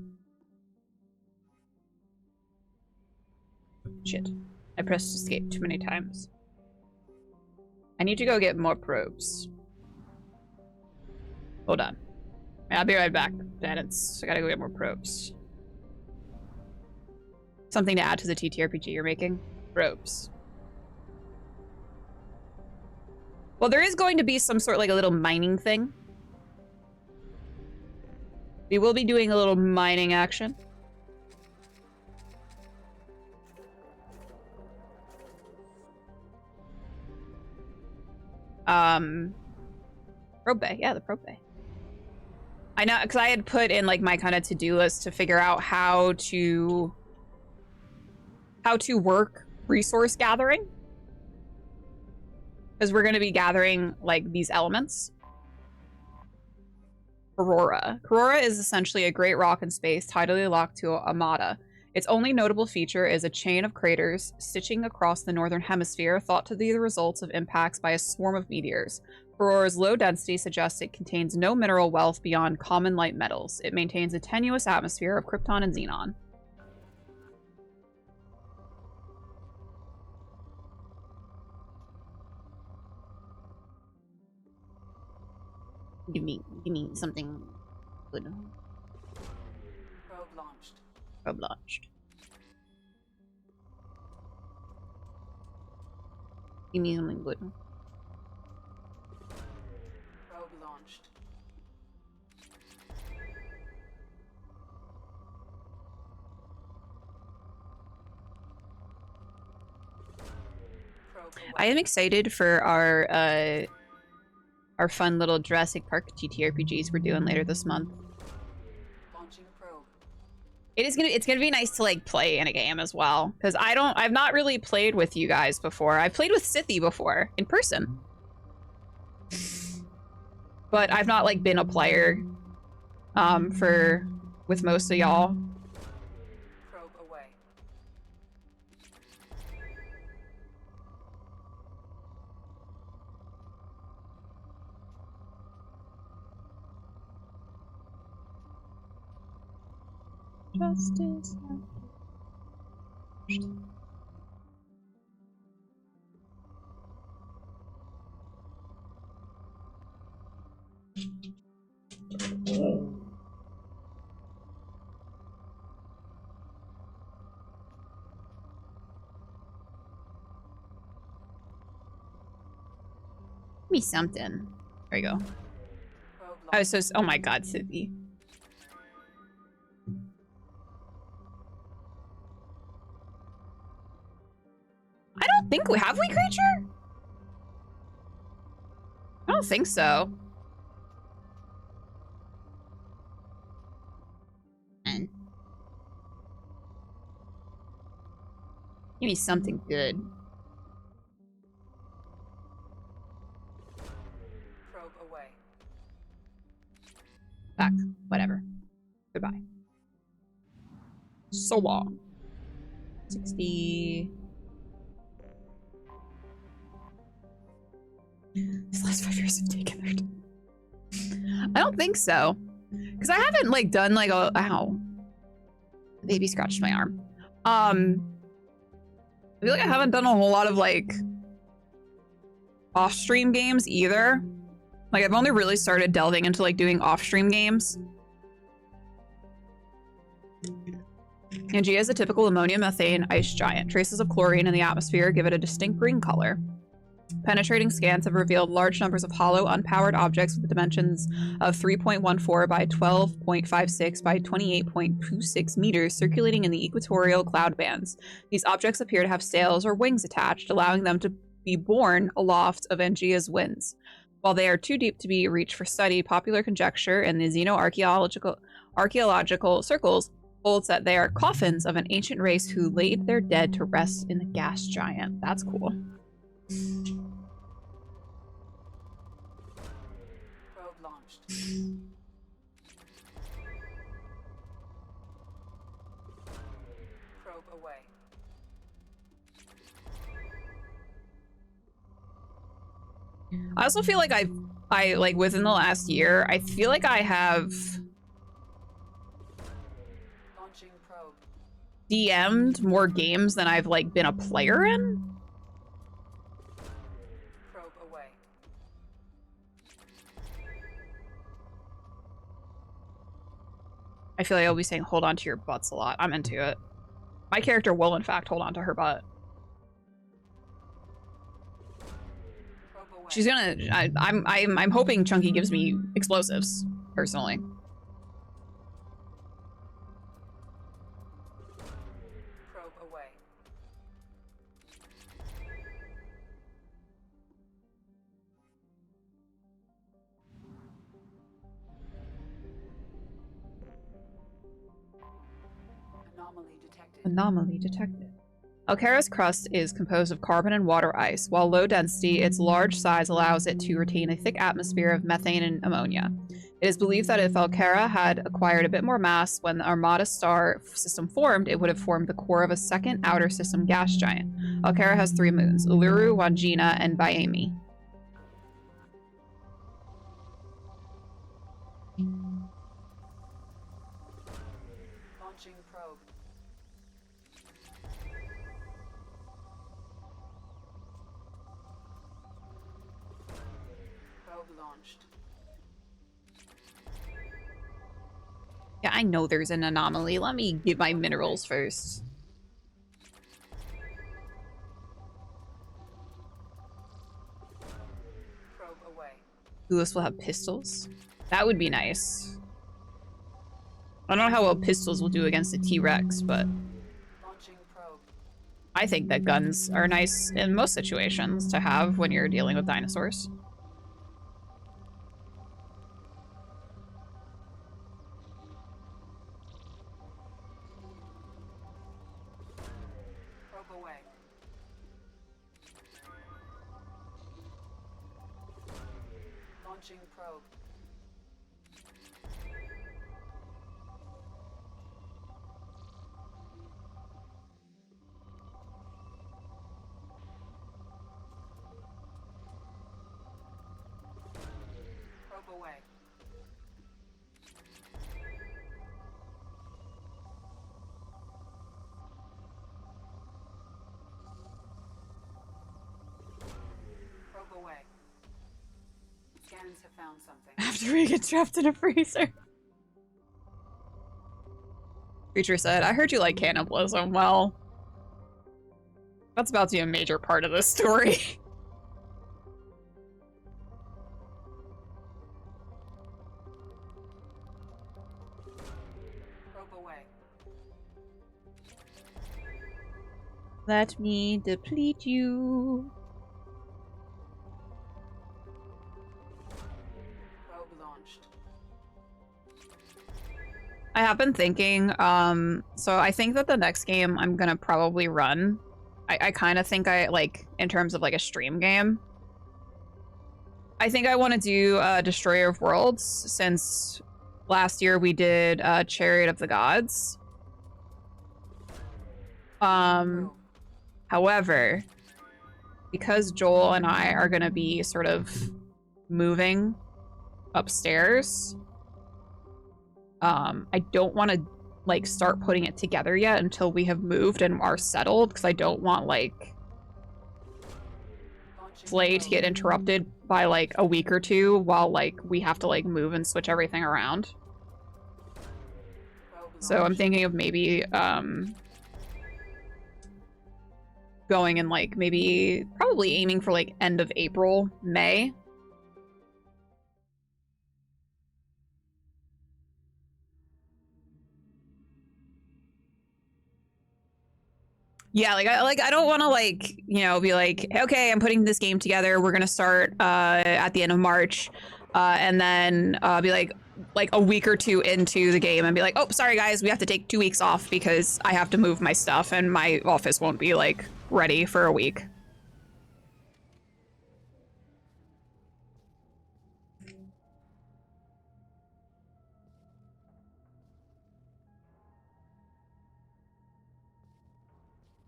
Shit. I pressed escape too many times. I need to go get more probes. Hold on. I'll be right back. I gotta go get more probes. Something to add to the TTRPG you're making? Probes. Well, there is going to be some sort of like a little mining thing. We will be doing a little mining action. Probe bay. Yeah, the probe bay. I know, because I had put in like my kind of to-do list to figure out how to work resource gathering. Because we're going to be gathering like these elements. Aurora. Aurora is essentially a great rock in space tidally locked to Amata. Its only notable feature is a chain of craters stitching across the northern hemisphere, thought to be the results of impacts by a swarm of meteors. Aurora's low density suggests it contains no mineral wealth beyond common light metals. It maintains a tenuous atmosphere of krypton and xenon. Give me something good. Probe launched. Probe launched. Give me something good. Probe launched. I am excited for our fun little Jurassic Park TTRPGs we're doing later this month. Launching probe. It's gonna be nice to like play in a game as well, because I've not really played with you guys before. I've played with Sithy before in person, but I've not like been a player with most of y'all. Probe away. Justice. Give me something. There you go. I was so. Oh my God, Sithy. I don't think we have creature? I don't think so. And give me something good. Probe away. Back. Whatever. Goodbye. So long. 60. These last 5 years have taken their I don't think so. Because I haven't like done like a ow. The baby scratched my arm. I feel like I haven't done a whole lot of like off-stream games either. Like I've only really started delving into like doing off-stream games. Angie is a typical ammonia methane ice giant. Traces of chlorine in the atmosphere give it a distinct green color. Penetrating scans have revealed large numbers of hollow, unpowered objects with dimensions of 3.14 by 12.56 by 28.26 meters circulating in the equatorial cloud bands. These objects appear to have sails or wings attached, allowing them to be borne aloft of Angia's winds. While they are too deep to be reached for study, popular conjecture in the xenoarchaeological circles holds that they are coffins of an ancient race who laid their dead to rest in the gas giant. That's cool. Probe launched. Probe away. I also feel like I like within the last year, I feel like I have Launching probe. DM'd more games than I've like been a player in. Probe away. I feel like I'll be saying hold on to your butts a lot. I'm into it. My character will in fact hold on to her butt. She's gonna. I'm hoping Chunky gives me explosives, personally. Probe away. Anomaly detected. Anomaly detected. Alcara's crust is composed of carbon and water ice. While low density, its large size allows it to retain a thick atmosphere of methane and ammonia. It is believed that if Alcara had acquired a bit more mass when the Armada star system formed, it would have formed the core of a second outer system gas giant. Alcara has 3 moons, Uluru, Wangina, and Biami. Launching probe. Probe launched. Yeah, I know there's an anomaly. Let me get my minerals first. Probe away. Lewis will have pistols. That would be nice. I don't know how well pistols will do against a T-Rex, but Launching probe. I think that guns are nice in most situations to have when you're dealing with dinosaurs. Probe away. Launching probe. Probe away. Probe away. Scans have found something. After we get trapped in a freezer. Creature said, I heard you like cannibalism. Well, that's about to be a major part of this story. Probe away. Let me deplete you. Probe launched. I have been thinking, so I think that the next game I'm gonna probably run, I kind of think in terms of like a stream game, I think I want to do Destroyer of Worlds, since last year we did Chariot of the Gods. However, because Joel and I are gonna be sort of moving upstairs, I don't want to like start putting it together yet until we have moved and are settled, because I don't want like play to get interrupted by like a week or two while like we have to like move and switch everything around. So I'm thinking of maybe going in like maybe probably aiming for like end of April, May. Yeah, I don't want to like, you know, be like, okay, I'm putting this game together. We're gonna start at the end of March, and then be like a week or two into the game and be like, oh, sorry guys, we have to take 2 weeks off because I have to move my stuff and my office won't be like ready for a week.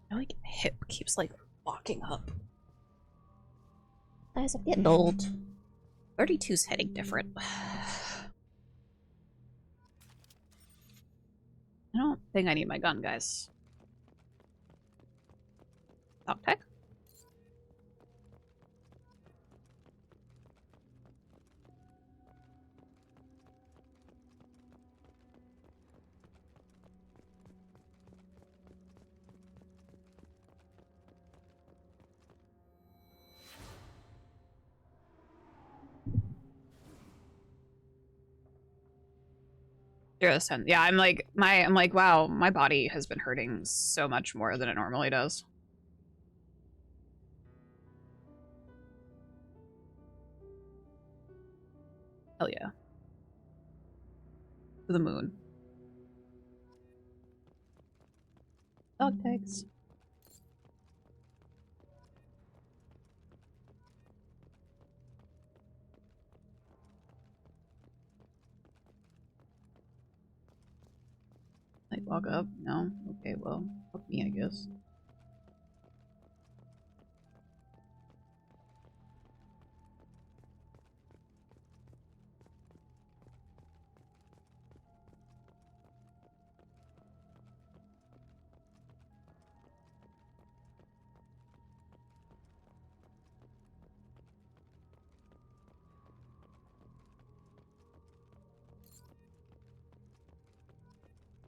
I like hip keeps like locking up. Guys, I'm getting old. 32's hitting different. I don't think I need my gun, guys. Dog tech? Yeah, I'm like, wow, my body has been hurting so much more than it normally does. Hell yeah. To the moon. Dog tags. Like, log up? No? Okay, well, fuck me, I guess.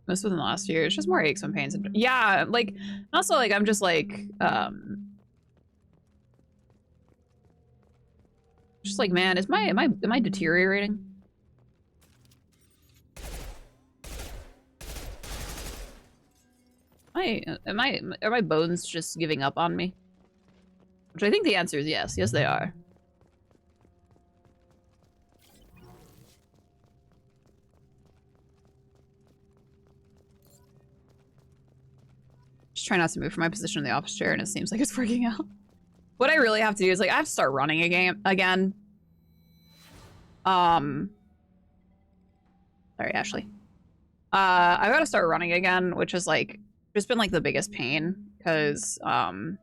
Most within the last year. It's just more aches and pains. Yeah, like, also, like, I'm just like, just like, man, am I deteriorating? Are my bones just giving up on me? Which I think the answer is yes. Yes, they are. Just try not to move from my position in the office chair, and it seems like it's working out. What I really have to do is, like, I have to start running again. Sorry, Ashley. I gotta start running again, which is, like, just been, like, the biggest pain. Because, man,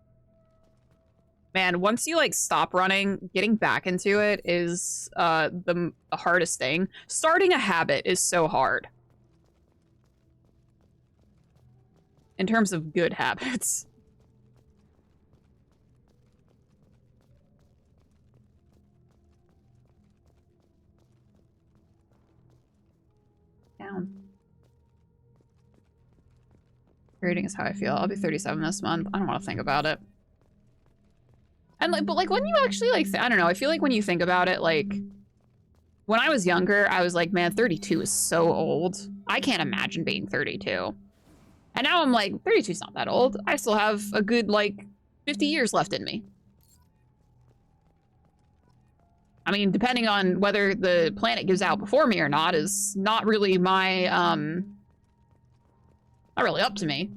once you, like, stop running, getting back into it is, the hardest thing. Starting a habit is so hard. In terms of good habits. Down. Rating is how I feel. I'll be 37 this month. I don't want to think about it. And like, but like when you actually like, I don't know. I feel like when you think about it, like when I was younger, I was like, man, 32 is so old. I can't imagine being 32. And now I'm like, 32 is not that old. I still have a good like 50 years left in me. I mean, depending on whether the planet gives out before me or not is not really my, not really up to me.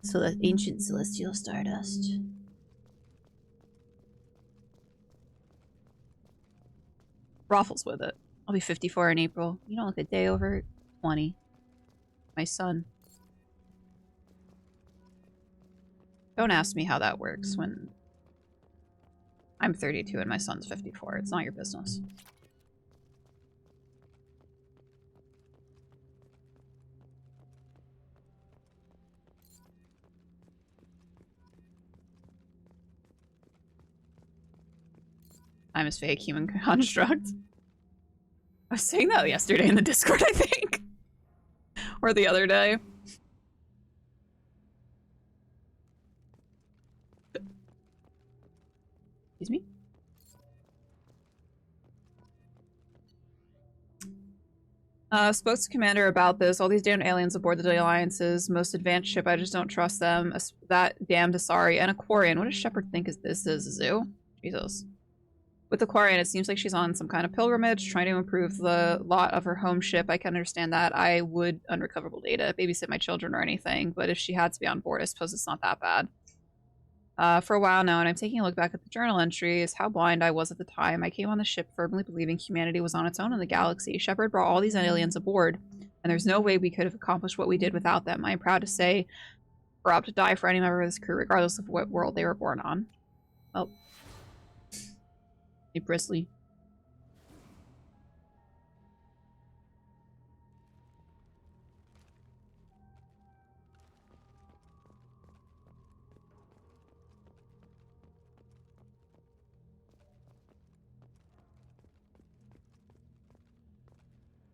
So that ancient celestial stardust. Raffles with it. I'll be 54 in April. You don't look a day over 20. My son. Don't ask me how that works when I'm 32 and my son's 54. It's not your business. Time is fake, human construct. I was saying that yesterday in the Discord, I think. Or the other day. Excuse me? Spoke to Commander about this. All these damn aliens aboard the Alliance's most advanced ship. I just don't trust them. That damned Asari and a Quarian. What does Shepard think this is? A zoo? Jesus. With the Quarian, it seems like she's on some kind of pilgrimage, trying to improve the lot of her home ship. I can understand that. I would unrecoverable data, babysit my children or anything, but if she had to be on board, I suppose it's not that bad. For a while now, and I'm taking a look back at the journal entries, how blind I was at the time. I came on the ship firmly believing humanity was on its own in the galaxy. Shepard brought all these aliens aboard, and there's no way we could have accomplished what we did without them. I am proud to say we're up to die for any member of this crew, regardless of what world they were born on. Oh. Hey, Brisley.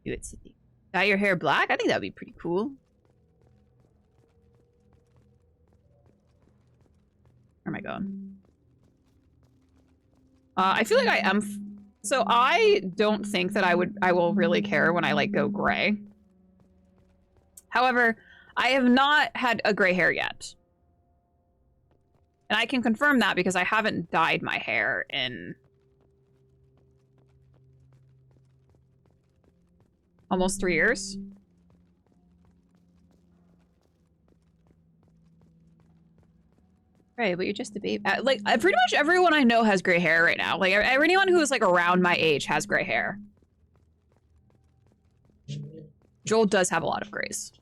Do it, Sydney. Dye your hair black? I think that'd be pretty cool. Where am I going? I feel like I am. So I don't think that I will really care when I like go gray. However, I have not had a gray hair yet. And I can confirm that because I haven't dyed my hair in almost 3 years. Right, but you're just a baby. Like, pretty much everyone I know has gray hair right now. Like, anyone who is, like, around my age has gray hair. Joel does have a lot of grays.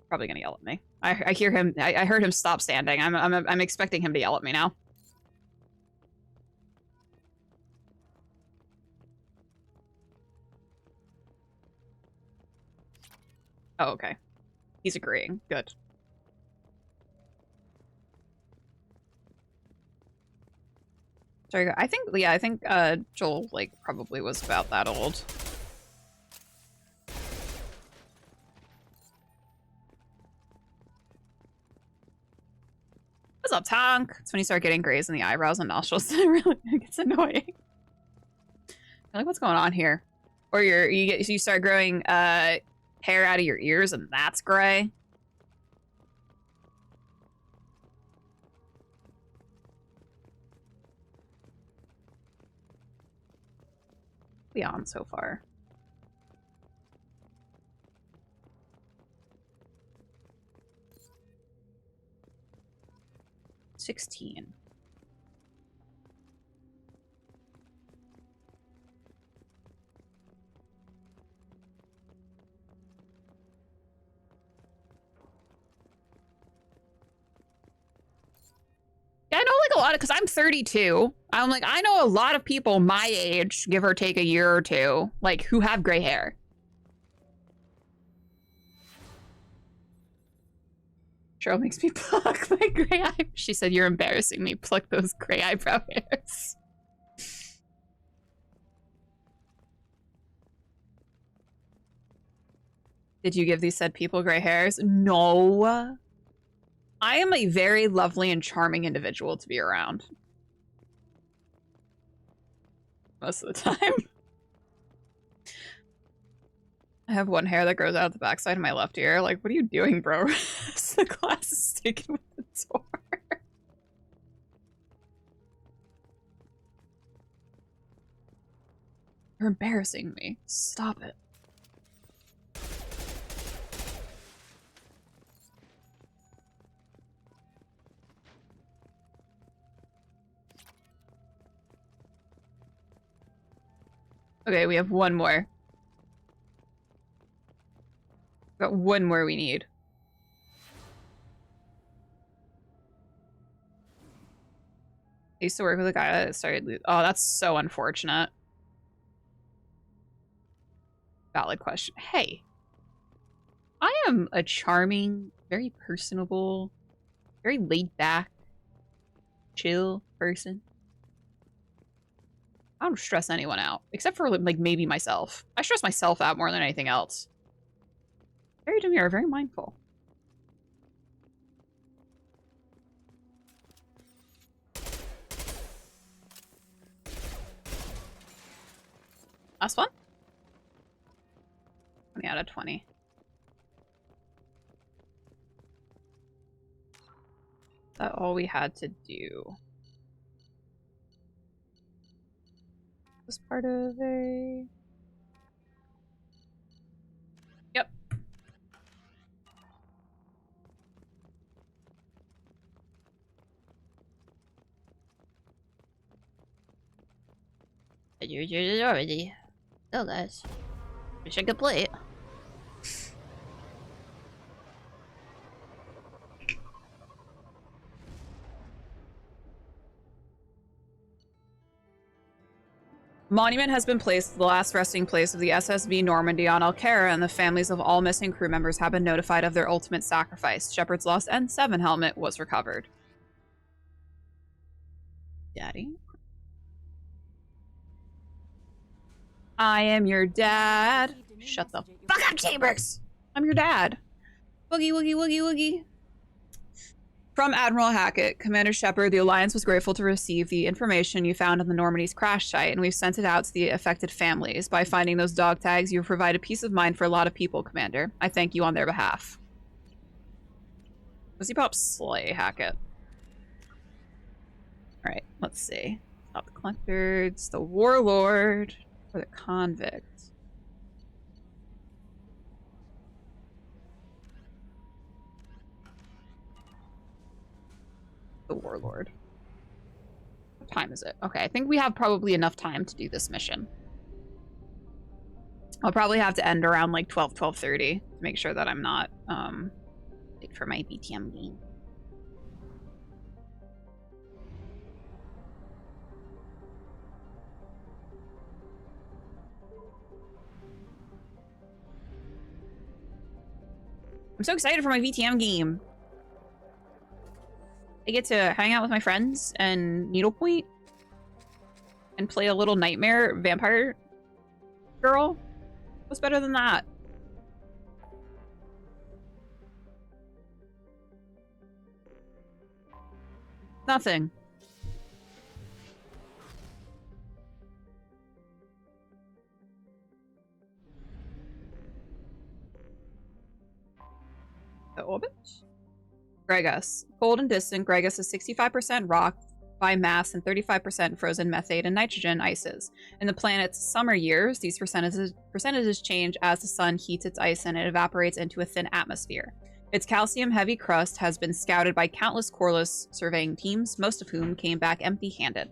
Probably gonna yell at me. I hear him. I heard him stop standing. I'm expecting him to yell at me now. Oh, okay. He's agreeing. Good. Sorry, I think Joel, like, probably was about that old. What's up, Tonk? It's when you start getting grays in the eyebrows and nostrils that it gets annoying. I'm like, what's going on here? Or you start growing hair out of your ears and that's gray. Beyond so far. $16. Yeah, I know, like, a lot of, because I'm 32. I'm like, I know a lot of people my age, give or take a year or two, like, who have gray hair. Cheryl makes me pluck my gray eye. She said, you're embarrassing me. Pluck those gray eyebrow hairs. Did you give these said people gray hairs? No. I am a very lovely and charming individual to be around. Most of the time. I have one hair that grows out of the backside of my left ear. Like, what are you doing, bro? The glass is sticking with the door. You're embarrassing me. Stop it. Okay, we have one more. Got one more we need. I used to work with a guy that started... Oh, that's so unfortunate. Valid question. Hey. I am a charming, very personable, very laid back, chill person. I don't stress anyone out. Except for, like, maybe myself. I stress myself out more than anything else. Very demure, very mindful. Last one? 20 out of 20. Is that all we had to do? Was part of a... Yep. You did it already. Oh, guys. Wish I could play it. Monument has been placed at the last resting place of the SSV Normandy on Alcara, and the families of all missing crew members have been notified of their ultimate sacrifice. Shepard's lost N7 helmet was recovered. Daddy? I am your dad. Shut the fuck up, Chambers! I'm your dad. Woogie, woogie, woogie, woogie. From Admiral Hackett, Commander Shepard, the Alliance was grateful to receive the information you found on the Normandy's crash site, and we've sent it out to the affected families. By finding those dog tags, you've provided peace of mind for a lot of people, Commander. I thank you on their behalf. Pussy Pop Slay Hackett. Alright, let's see. Not the Collector, it's the Warlord, or the Convict. The Warlord. What time is it? Okay, I think we have probably enough time to do this mission. I'll probably have to end around like 12:30 to make sure that I'm not late for my BTM game. I'm so excited for my VTM game. I get to hang out with my friends and needlepoint and play a little nightmare vampire girl. What's better than that? Nothing. The orbit? Gregus. Cold and distant, Gregus is 65% rock by mass and 35% frozen methane and nitrogen ices. In the planet's summer years, these percentages change as the sun heats its ice and it evaporates into a thin atmosphere. Its calcium-heavy crust has been scouted by countless Corliss surveying teams, most of whom came back empty-handed.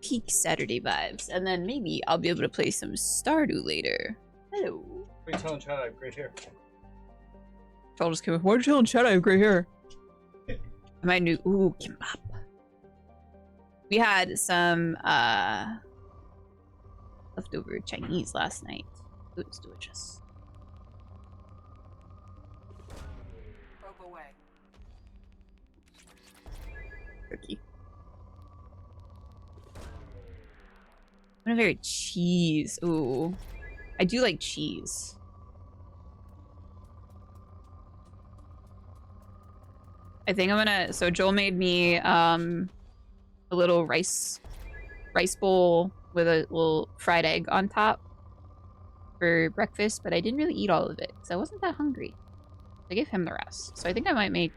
Peak Saturday vibes, and then maybe I'll be able to play some Stardew later. Hello. What are you telling Chad I have great hair? I'll just come. Why are you telling Chad I have great hair? My new kimbap. We had some leftover Chinese last night. It was delicious. Rope away. Turkey. I'm gonna very cheese. Ooh, I do like cheese. I think I'm gonna, so Joel made me a little rice bowl with a little fried egg on top for breakfast, but I didn't really eat all of it because I wasn't that hungry. I gave him the rest. So I think I might make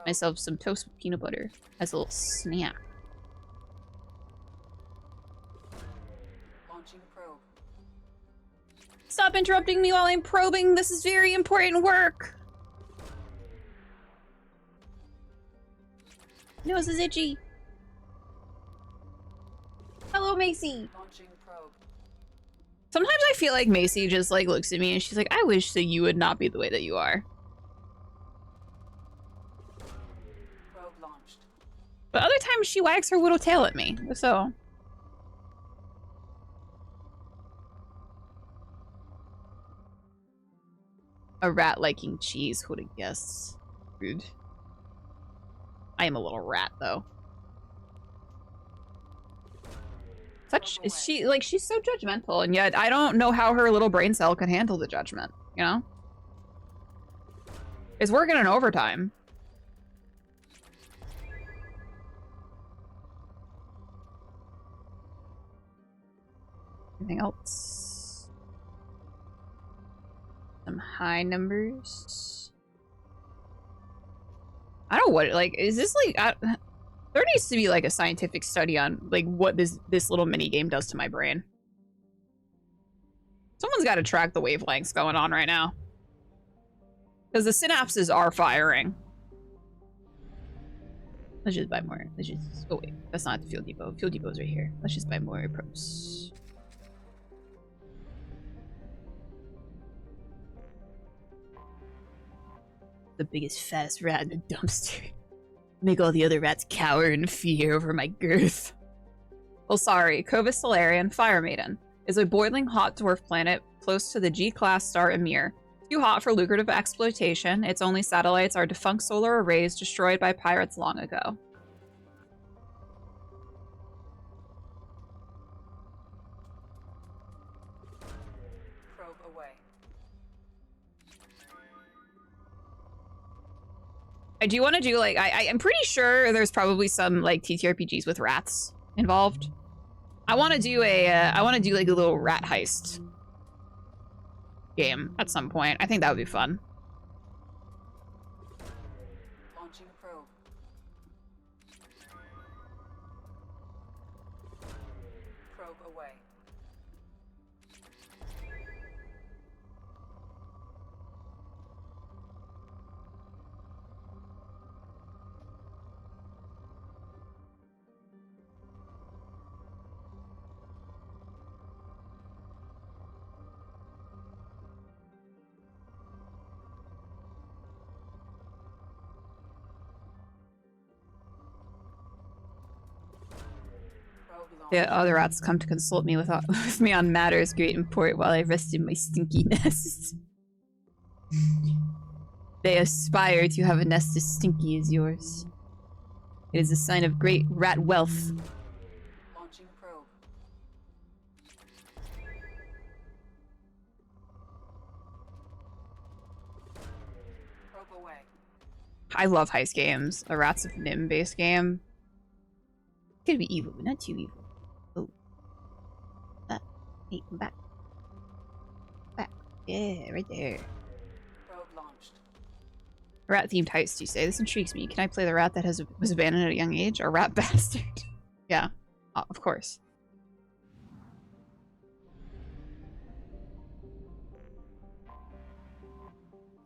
myself some toast with peanut butter as a little snack. Launching probe. Stop interrupting me while I'm probing. This is very important work. Nose is itchy. Hello, Macy. Launching probe. Sometimes I feel like Macy just like looks at me and she's like, I wish that you would not be the way that you are. Probe launched. But other times she wags her little tail at me, so. A rat liking cheese, who'd have guessed? Rude. I am a little rat, though. Such is she like she's so judgmental, and yet I don't know how her little brain cell can handle the judgment, you know? It's working in overtime. Anything else? Some high numbers. I don't know what, like, is this like, there needs to be like a scientific study on like what this little mini game does to my brain. Someone's got to track the wavelengths going on right now. Because the synapses are firing. Let's just buy more. Let's just, oh wait, that's not the fuel depot. Fuel depot's right here. Let's just buy more probes. The biggest, fattest rat in the dumpster. Make all the other rats cower in fear over my girth. Well, sorry. Cova Solarian Fire Maiden is a boiling hot dwarf planet close to the G-class star Emir. Too hot for lucrative exploitation. Its only satellites are defunct solar arrays destroyed by pirates long ago. Probe away. I do want to do like I'm pretty sure there's probably some like TTRPGs with rats involved. I want to do like a little rat heist game at some point. I think that would be fun. Launching probe. Probe away. The other rats come to consult me with me on matters great import while I rest in my stinky nest. They aspire to have a nest as stinky as yours. It is a sign of great rat wealth. Launching probe. Probe away. I love heist games. A Rats of Nim based game. Could be evil, but not too evil. Oh. Hey, come back. Back. Yeah, right there. Probe launched. Rat themed heist, you say? This intrigues me. Can I play the rat that was abandoned at a young age? A rat bastard. Yeah, of course.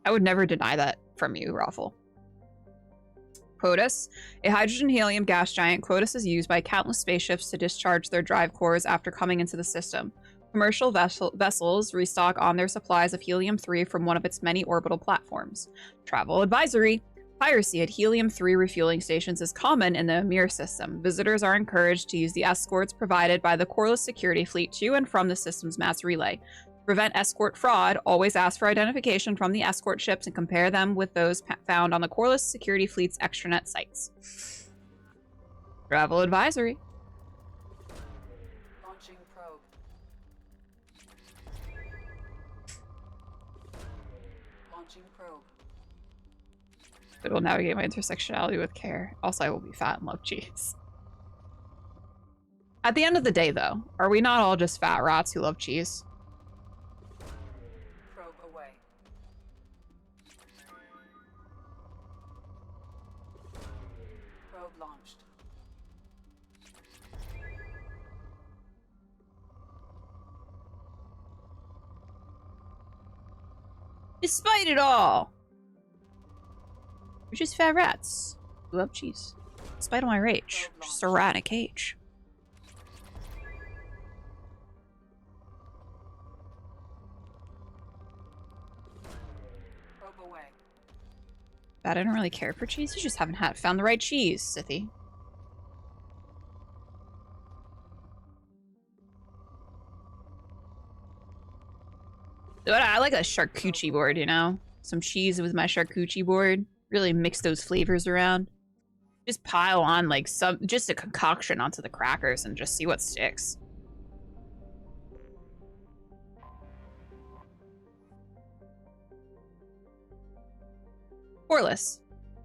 I would never deny that from you, Raffle. Quotus. A hydrogen-helium gas giant, Quotus is used by countless spaceships to discharge their drive cores after coming into the system. Commercial vessels restock on their supplies of helium-3 from one of its many orbital platforms. Travel advisory. Piracy at helium-3 refueling stations is common in the Emir system. Visitors are encouraged to use the escorts provided by the Corliss security fleet to and from the system's mass relay. To prevent escort fraud, always ask for identification from the escort ships and compare them with those found on the Corliss security fleet's extranet sites. Travel advisory. Launching probe. Launching probe. It will navigate my intersectionality with care. Also, I will be fat and love cheese. At the end of the day, though, are we not all just fat rats who love cheese? Probe away. Probe launched. Despite it all, we're just fat rats who love cheese. Despite all my rage, just a rat in a cage. Probe away. But I don't really care for cheese. You just haven't found the right cheese, Sithy. But I like a charcuterie board, you know? Some cheese with my charcuterie board. Really mix those flavors around. Just pile on like just a concoction onto the crackers and just see what sticks. Corliss.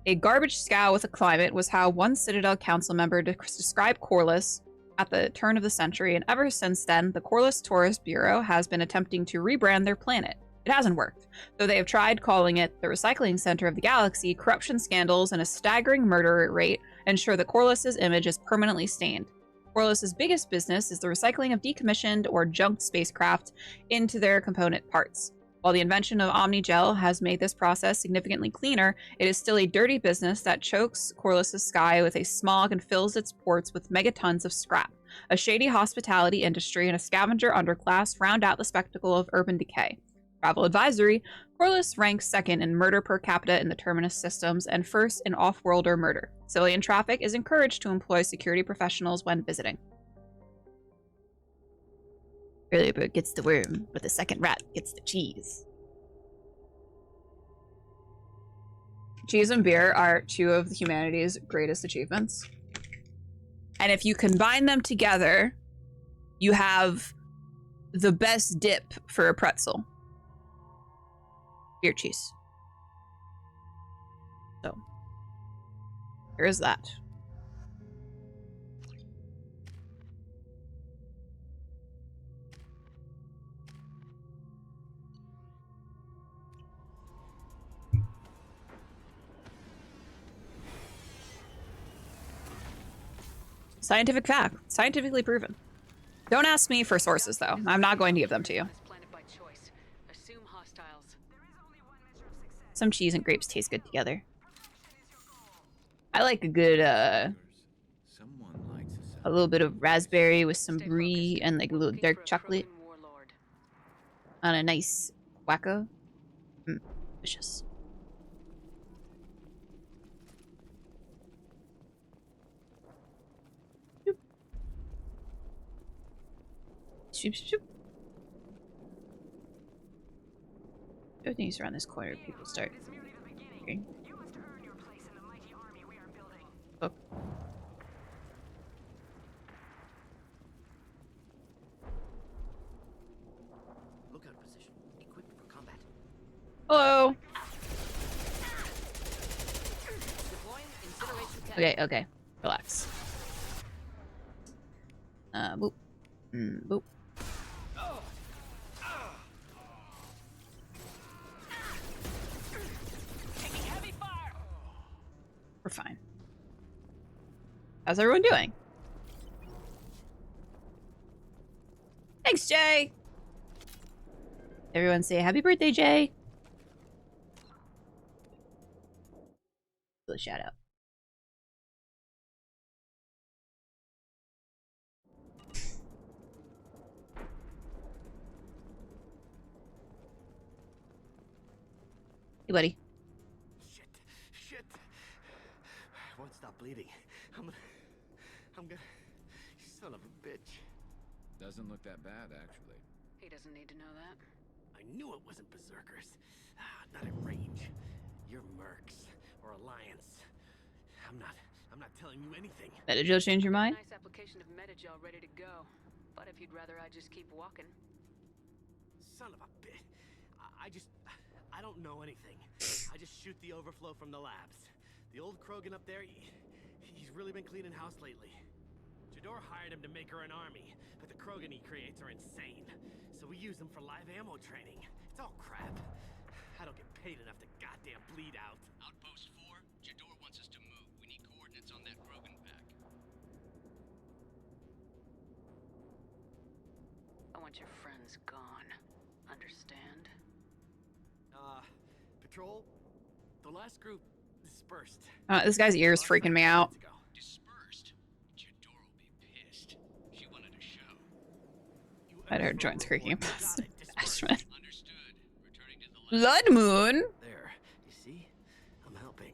A garbage scow with a climate was how one Citadel Council member described Corliss at the turn of the century, and ever since then, the Corliss Tourist Bureau has been attempting to rebrand their planet. It hasn't worked. Though they have tried calling it the recycling center of the galaxy, corruption scandals and a staggering murder rate ensure that Corliss's image is permanently stained. Corliss's biggest business is the recycling of decommissioned or junked spacecraft into their component parts. While the invention of Omnigel has made this process significantly cleaner, it is still a dirty business that chokes Corliss's sky with a smog and fills its ports with megatons of scrap. A shady hospitality industry and a scavenger underclass round out the spectacle of urban decay. Travel advisory, Corliss ranks second in murder per capita in the Terminus systems and first in off-worlder murder. Civilian traffic is encouraged to employ security professionals when visiting. Early bird gets the worm, but the second rat gets the cheese. Cheese and beer are two of humanity's greatest achievements. And if you combine them together, you have the best dip for a pretzel. Beer cheese. So, here's that. Scientific fact. Scientifically proven. Don't ask me for sources, though. I'm not going to give them to you. Some cheese and grapes taste good together. I like a good, a little bit of raspberry with some brie and like a little dark chocolate on a nice wacko. Delicious. Shoop, shoop. Everything's around this corner. People start. Okay. Oh. Lookout position. Equipped for combat. Hello. Okay, okay. Relax. Boop. Boop. We're fine. How's everyone doing? Thanks, Jay! Everyone say happy birthday, Jay! Little shout out. Hey, buddy. Shit. I won't stop bleeding. I'm gonna... Son of a bitch. Doesn't look that bad, actually. He doesn't need to know that. I knew it wasn't berserkers. Not at range. You're mercs or Alliance. I'm not telling you anything. Metagel change your mind? Nice application of Metagel ready to go. But if you'd rather I just keep walking. Son of a bitch. I don't know anything. I just shoot the overflow from the labs. The old Krogan up there, he's really been cleaning house lately. Jador hired him to make her an army, but the Krogan he creates are insane. So we use them for live ammo training. It's all crap. I don't get paid enough to goddamn bleed out. Outpost 4, Jador wants us to move. We need coordinates on that Krogan pack. I want your friends gone. Understand? Patrol, the last group dispersed. This guy's ear is freaking me out. Dispersed? Jador will be pissed. She wanted a show. I heard joints creaking up. Blood Moon? There, you see? I'm helping.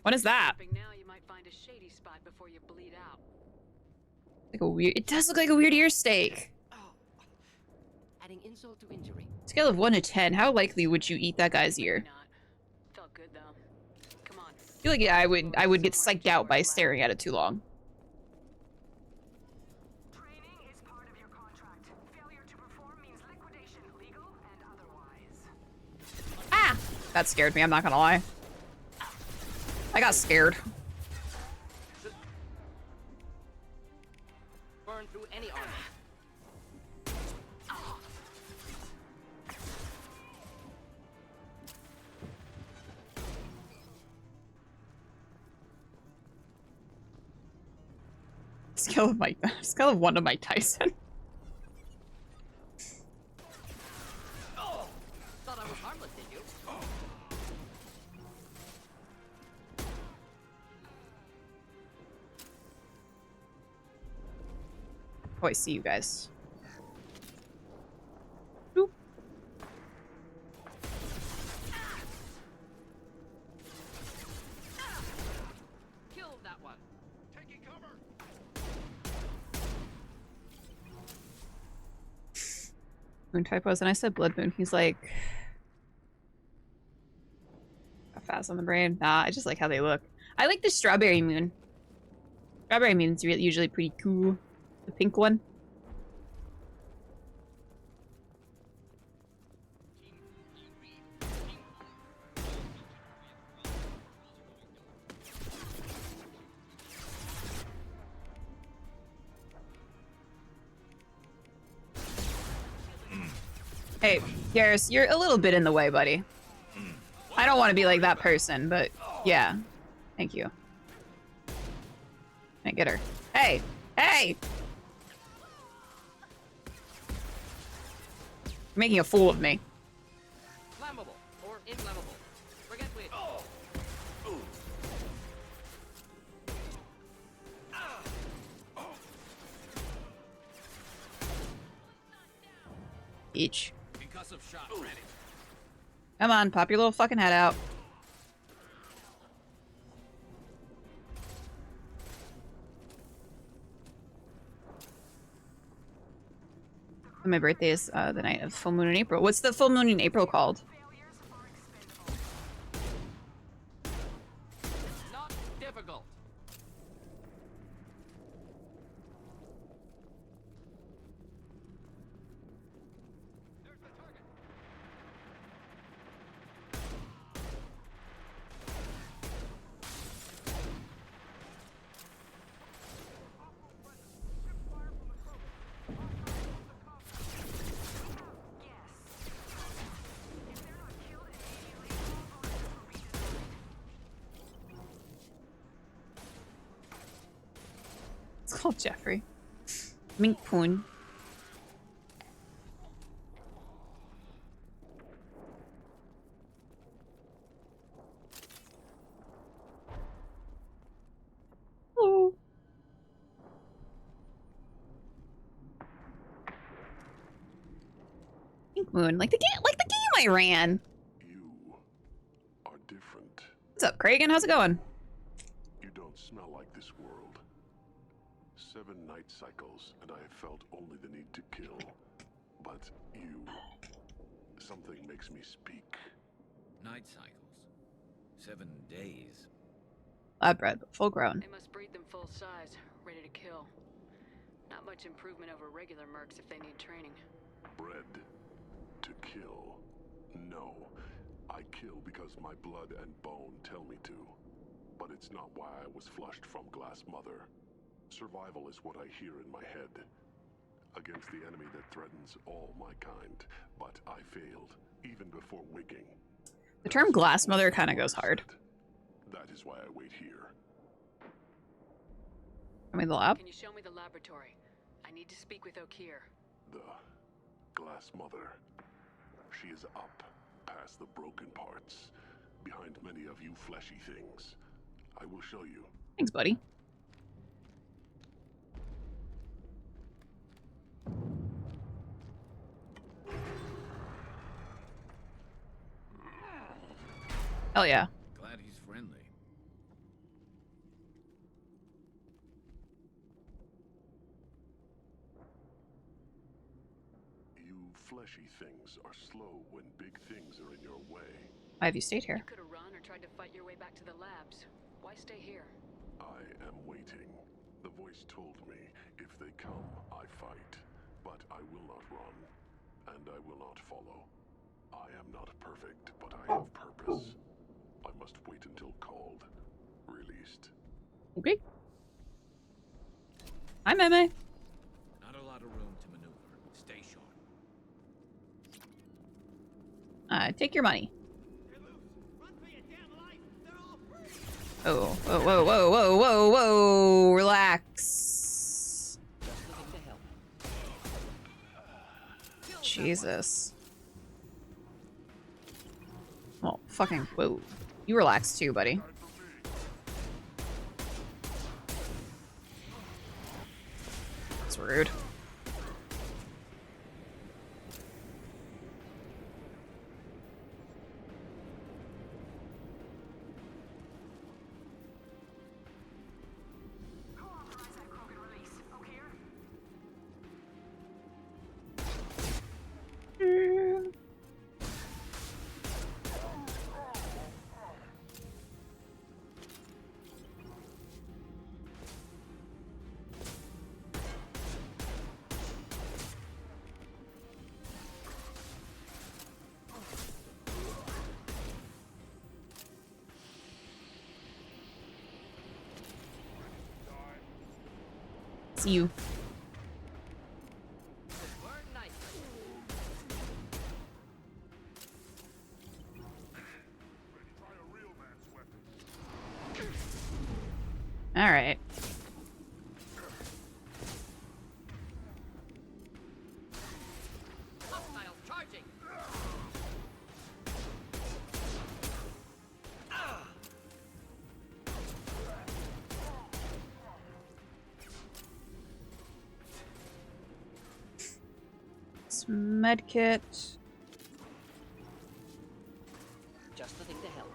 What is that? Now you might find a shady spot before you bleed out. Like a weird. It does look like a weird ear steak. adding insult to injury. Scale of 1 to 10, how likely would you eat that guy's ear? Felt good though. Come on. I feel like, yeah, I would get psyched out by staring at it too long. Ah! That scared me, I'm not gonna lie. I got scared. Burn through any armor. Scale of 1 to Mike Tyson. Oh, thought I was harmless, did you? Oh, I see you guys. Boop. Kill that one. Taking cover. Moon typos, and I said blood moon. He's like, got fast on the brain. Nah, I just like how they look. I like the strawberry moon. Strawberry moon's usually pretty cool. The pink one. Hey, Garrus, you're a little bit in the way, buddy. I don't want to be like that person, but yeah. Thank you. Can't get her. Hey! Hey! You're making a fool of me. Flammable or inflammable. Forget which. Each. Concussive shot ready. Come on, pop your little fucking head out. My birthday is the night of full moon in April. What's the full moon in April called? Not difficult. It's called Jeffrey. Mink Poon. Hello. Pink Moon, like the game I ran. Are different. What's up, Kragan? How's it going? You don't smell like this world. 7 night cycles, and I have felt only the need to kill. But you... Something makes me speak. Night cycles. 7 days. Lab bred, but full grown. They must breed them full size, ready to kill. Not much improvement over regular mercs if they need training. Bred to kill. No. I kill because my blood and bone tell me to. But it's not why I was flushed from Glass Mother. Survival is what I hear in my head. Against the enemy that threatens all my kind. But I failed, even before waking. The term Glass Mother kind of goes hard. That is why I wait here. I mean, the lab? Can you show me the laboratory? I need to speak with Okir. The Glass Mother. She is up, past the broken parts, behind many of you fleshy things. I will show you. Thanks, buddy. Hell yeah. Glad he's friendly. You've fleshy things are slow when big things are in your way. Why have you stayed here? You could have run or tried to fight your way back to the labs. Why stay here? I am waiting. The voice told me, if they come, I fight. But I will not run, and I will not follow. I am not perfect, but I have purpose. I must wait until called, released. Okay. Hi, Meme. Not a lot of room to maneuver. Stay sharp. Take your money. Oh, whoa, whoa, whoa, whoa, whoa, whoa, relax. Jesus. Oh, fucking, whoa. You relax too, buddy. That's rude. See you. All right. Medkit. Just the thing to help.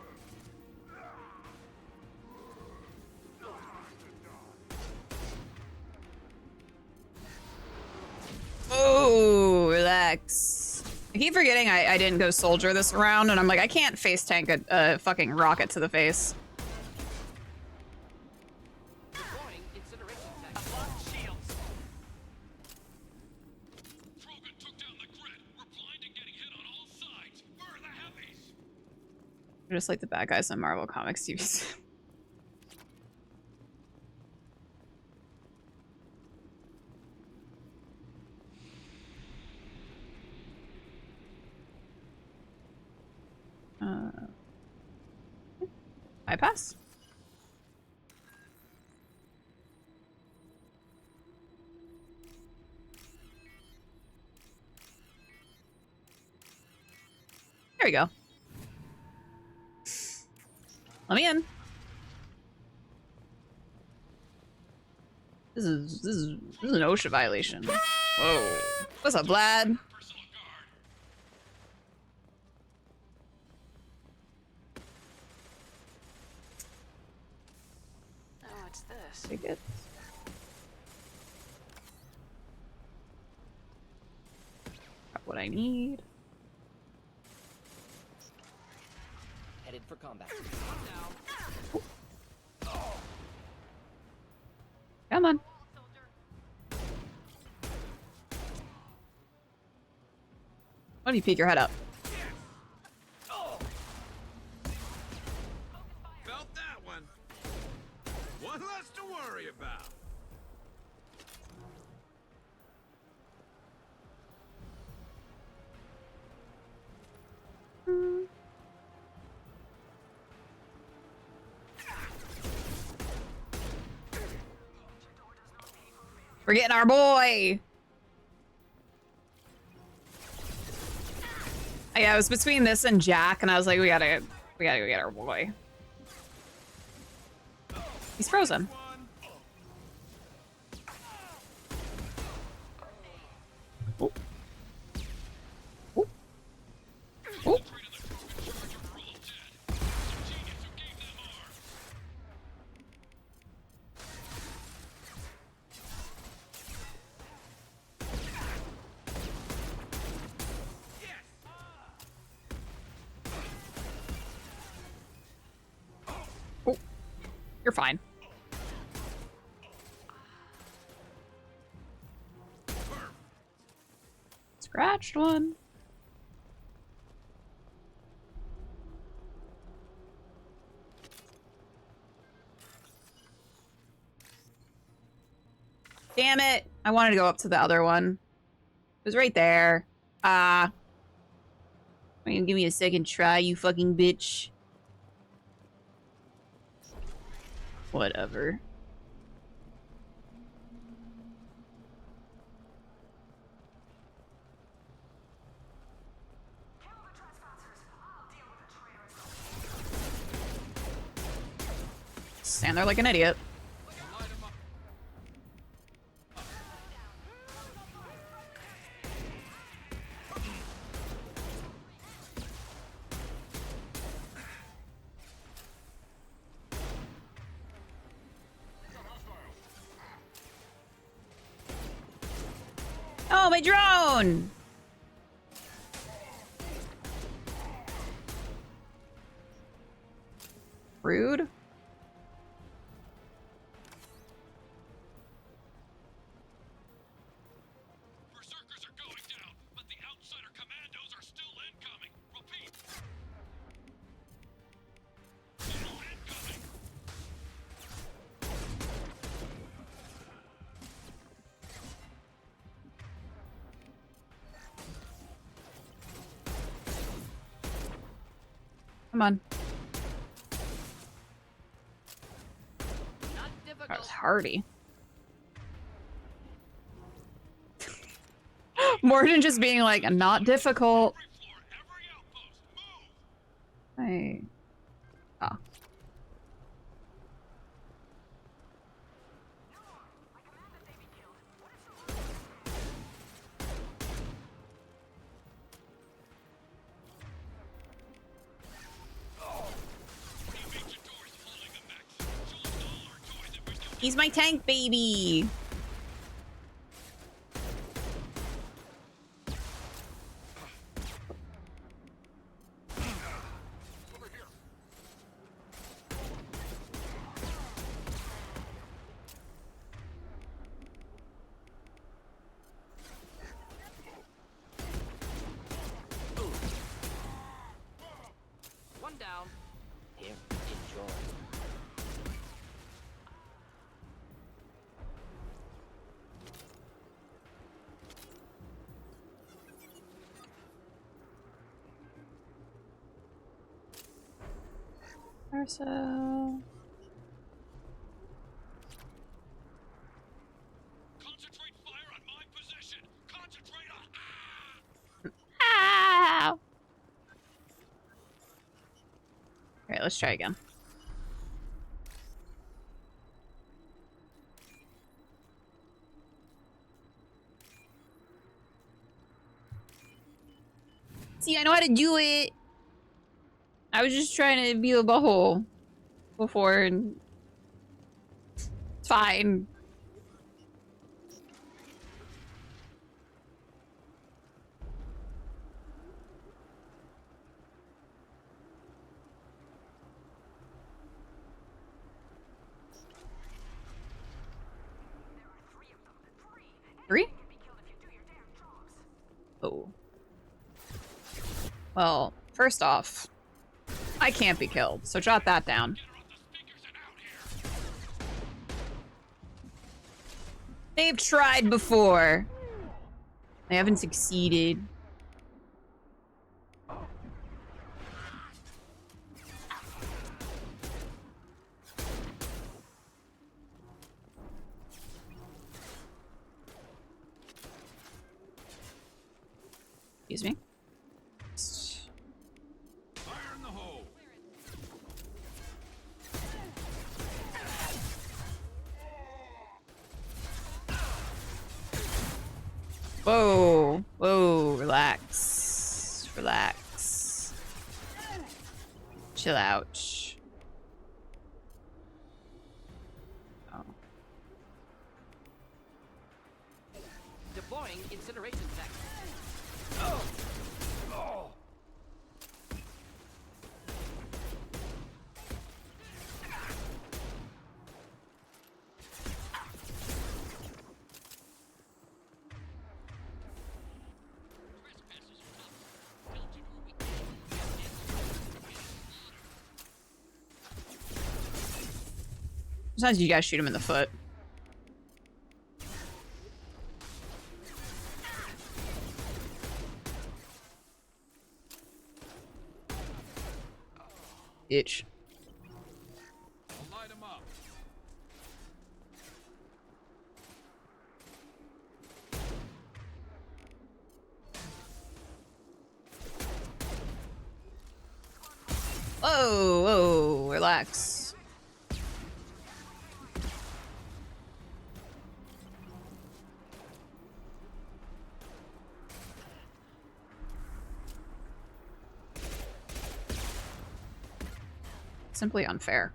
Oh, relax. I keep forgetting I didn't go soldier this round, and I'm like, I can't face tank a fucking rocket to the face. Just like the bad guys in Marvel Comics TVs. Bypass? There we go. Let me in. This is an OSHA violation. Whoa. What's up, Vlad? Oh, what's this? Tickets. Got what I need. Headed for combat. Come on. Why don't you peek your head up? Felt that one. One less to worry about. We're getting our boy. Yeah, I was between this and Jack, and I was like, we gotta go get our boy. He's frozen. Oh. Oh. Oh. You're fine. Scratched one. Damn it. I wanted to go up to the other one. It was right there. Are you gonna give me a second try, you fucking bitch? Whatever. Stand there like an idiot. Oh, my drone! Rude. Berserkers are going down, but the outsider commandos are still incoming. Repeat. Still incoming. Come on. That was hardy. Morton just being like, not difficult. Hey. Ah. He's my tank baby. One down. Here, enjoy. Marcel. Concentrate fire on my position. Concentrate on. Ah! Alright, let's try again. See, I know how to do it. I was just trying to be a butthole before, and it's fine. Three? Oh. Well, first off, I can't be killed, so jot that down. They've tried before. They haven't succeeded. Excuse me. Fire in the hole. Whoa. Whoa. Relax. Relax. Chill out. Oh. Deploying incineration tech. Sometimes you guys shoot him in the foot. Itch. Light him up. Whoa, whoa, relax. Simply unfair.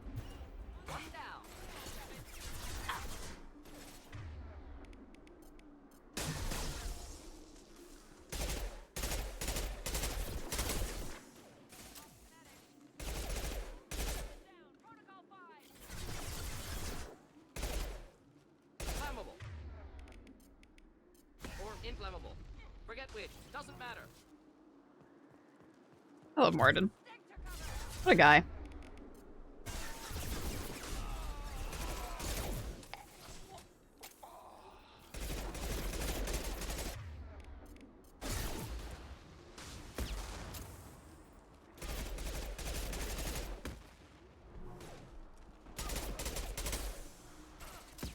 Flammable. Or inflammable. Forget which. Doesn't matter. Hello, Morden. What a guy.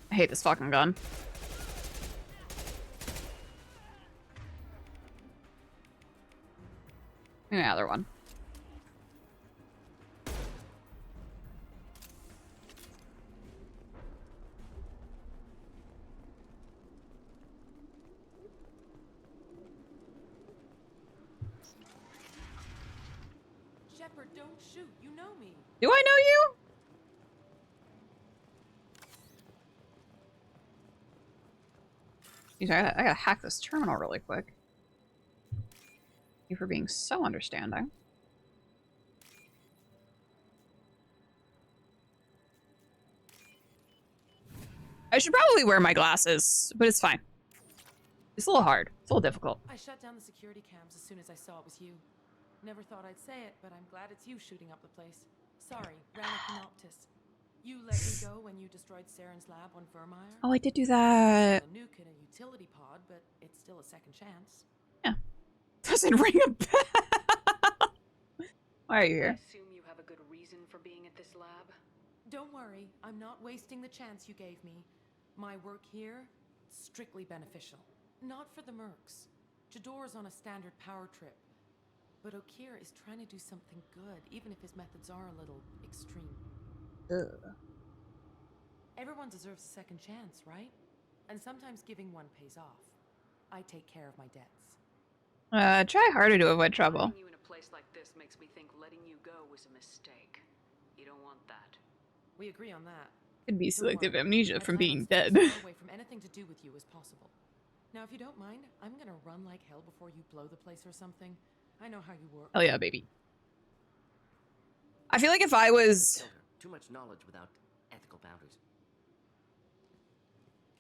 I hate this fucking gun. Another one. Shepard, don't shoot. You know me. Do I know you? Jeez, I gotta hack this terminal really quick. Thank you for being so understanding. I should probably wear my glasses, but it's fine. It's a little hard. It's a little difficult. I shut down the security cams as soon as I saw it was you. Never thought I'd say it, but I'm glad it's you shooting up the place. Sorry, Ranochinoptis. You let me go when you destroyed Saren's lab on Vermeer. Oh, I did do that. A nuke in a utility pod, but it's still a second chance. Yeah. Doesn't ring a bell. Why are you here? I assume you have a good reason for being at this lab? Don't worry, I'm not wasting the chance you gave me. My work here, strictly beneficial. Not for the mercs. Jador's on a standard power trip. But Okir is trying to do something good, even if his methods are a little extreme. Ugh. Everyone deserves a second chance, right? And sometimes giving one pays off. I take care of my debts. Try harder to avoid trouble. Finding you in a place like this makes me think letting you go was a mistake. You don't want that. We agree on that. Could be selective Don't worry. amnesia I from plan on being staying dead. as far away from anything to do with you as possible. Now, if you don't mind, I'm gonna run like hell before you blow the place or something. I know how you work. Hell yeah, baby. I feel like if I was... Too much knowledge without ethical boundaries.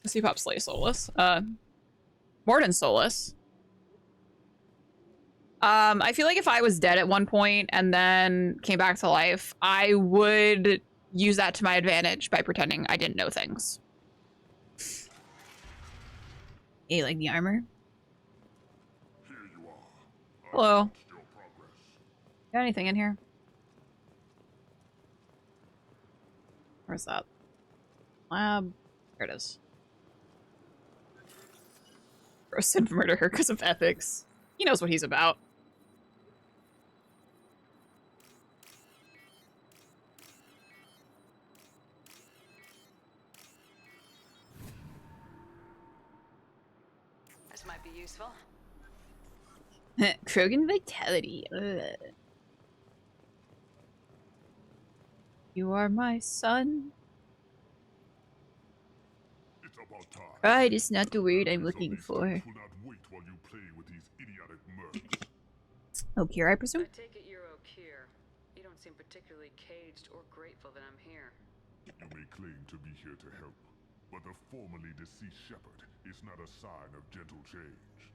C-Pop Slay Solus. Morden Solus. I feel like if I was dead at one point and then came back to life, I would use that to my advantage by pretending I didn't know things. Hey, like the armor? Hello. Got anything in here? Where's that? Lab. There it is. Roasted murder her because of ethics. He knows what he's about. This might be useful. Krogan vitality. Ugh. You are my son. It's about time. Pride is not the word I'm looking for. Will not wait while you play with these idiotic mercs. Okir, I presume? I take it you're Okir. You don't seem particularly caged or grateful that I'm here. You may claim to be here to help, but the formerly deceased shepherd is not a sign of gentle change.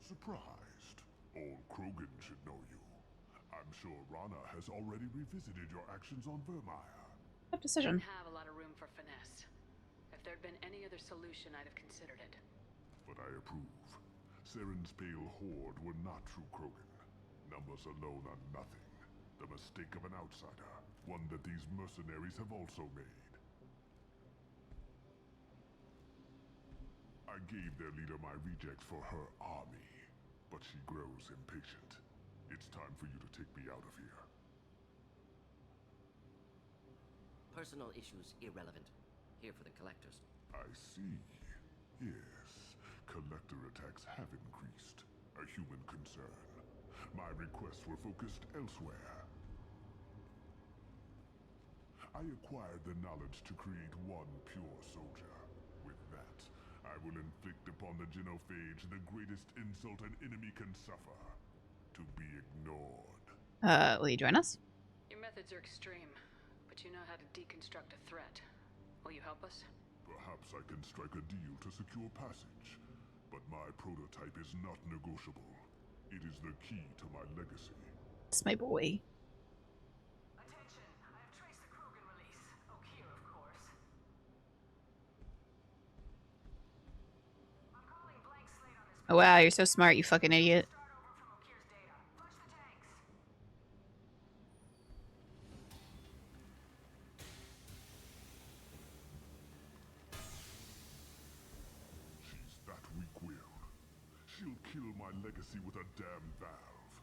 Surprised. Old Krogan should know you. I'm sure Rana has already revisited your actions on Vermeer. Tough decision. Didn't have a lot of room for finesse. If there'd been any other solution, I'd have considered it. But I approve. Saren's pale horde were not true Krogan. Numbers alone are nothing. The mistake of an outsider, one that these mercenaries have also made. I gave their leader my rejects for her army, but she grows impatient. It's time for you to take me out of here. Personal issues irrelevant. Here for the collectors. I see. Yes, collector attacks have increased. A human concern. My requests were focused elsewhere. I acquired the knowledge to create one pure soldier. With that, I will inflict upon the genophage the greatest insult an enemy can suffer. To be ignored. Will you join us? Your methods are extreme, but you know how to deconstruct a threat. Will you help us? Perhaps I can strike a deal to secure passage. But my prototype is not negotiable. It is the key to my legacy. It's my boy. Attention, I have traced the Krogan release. Okeer, of course. I'm calling blank slate on this. Oh wow, you're so smart, you fucking idiot. Start over from Okeer's data. Push the tanks. She's that weak-willed. She'll kill my legacy with a damn valve.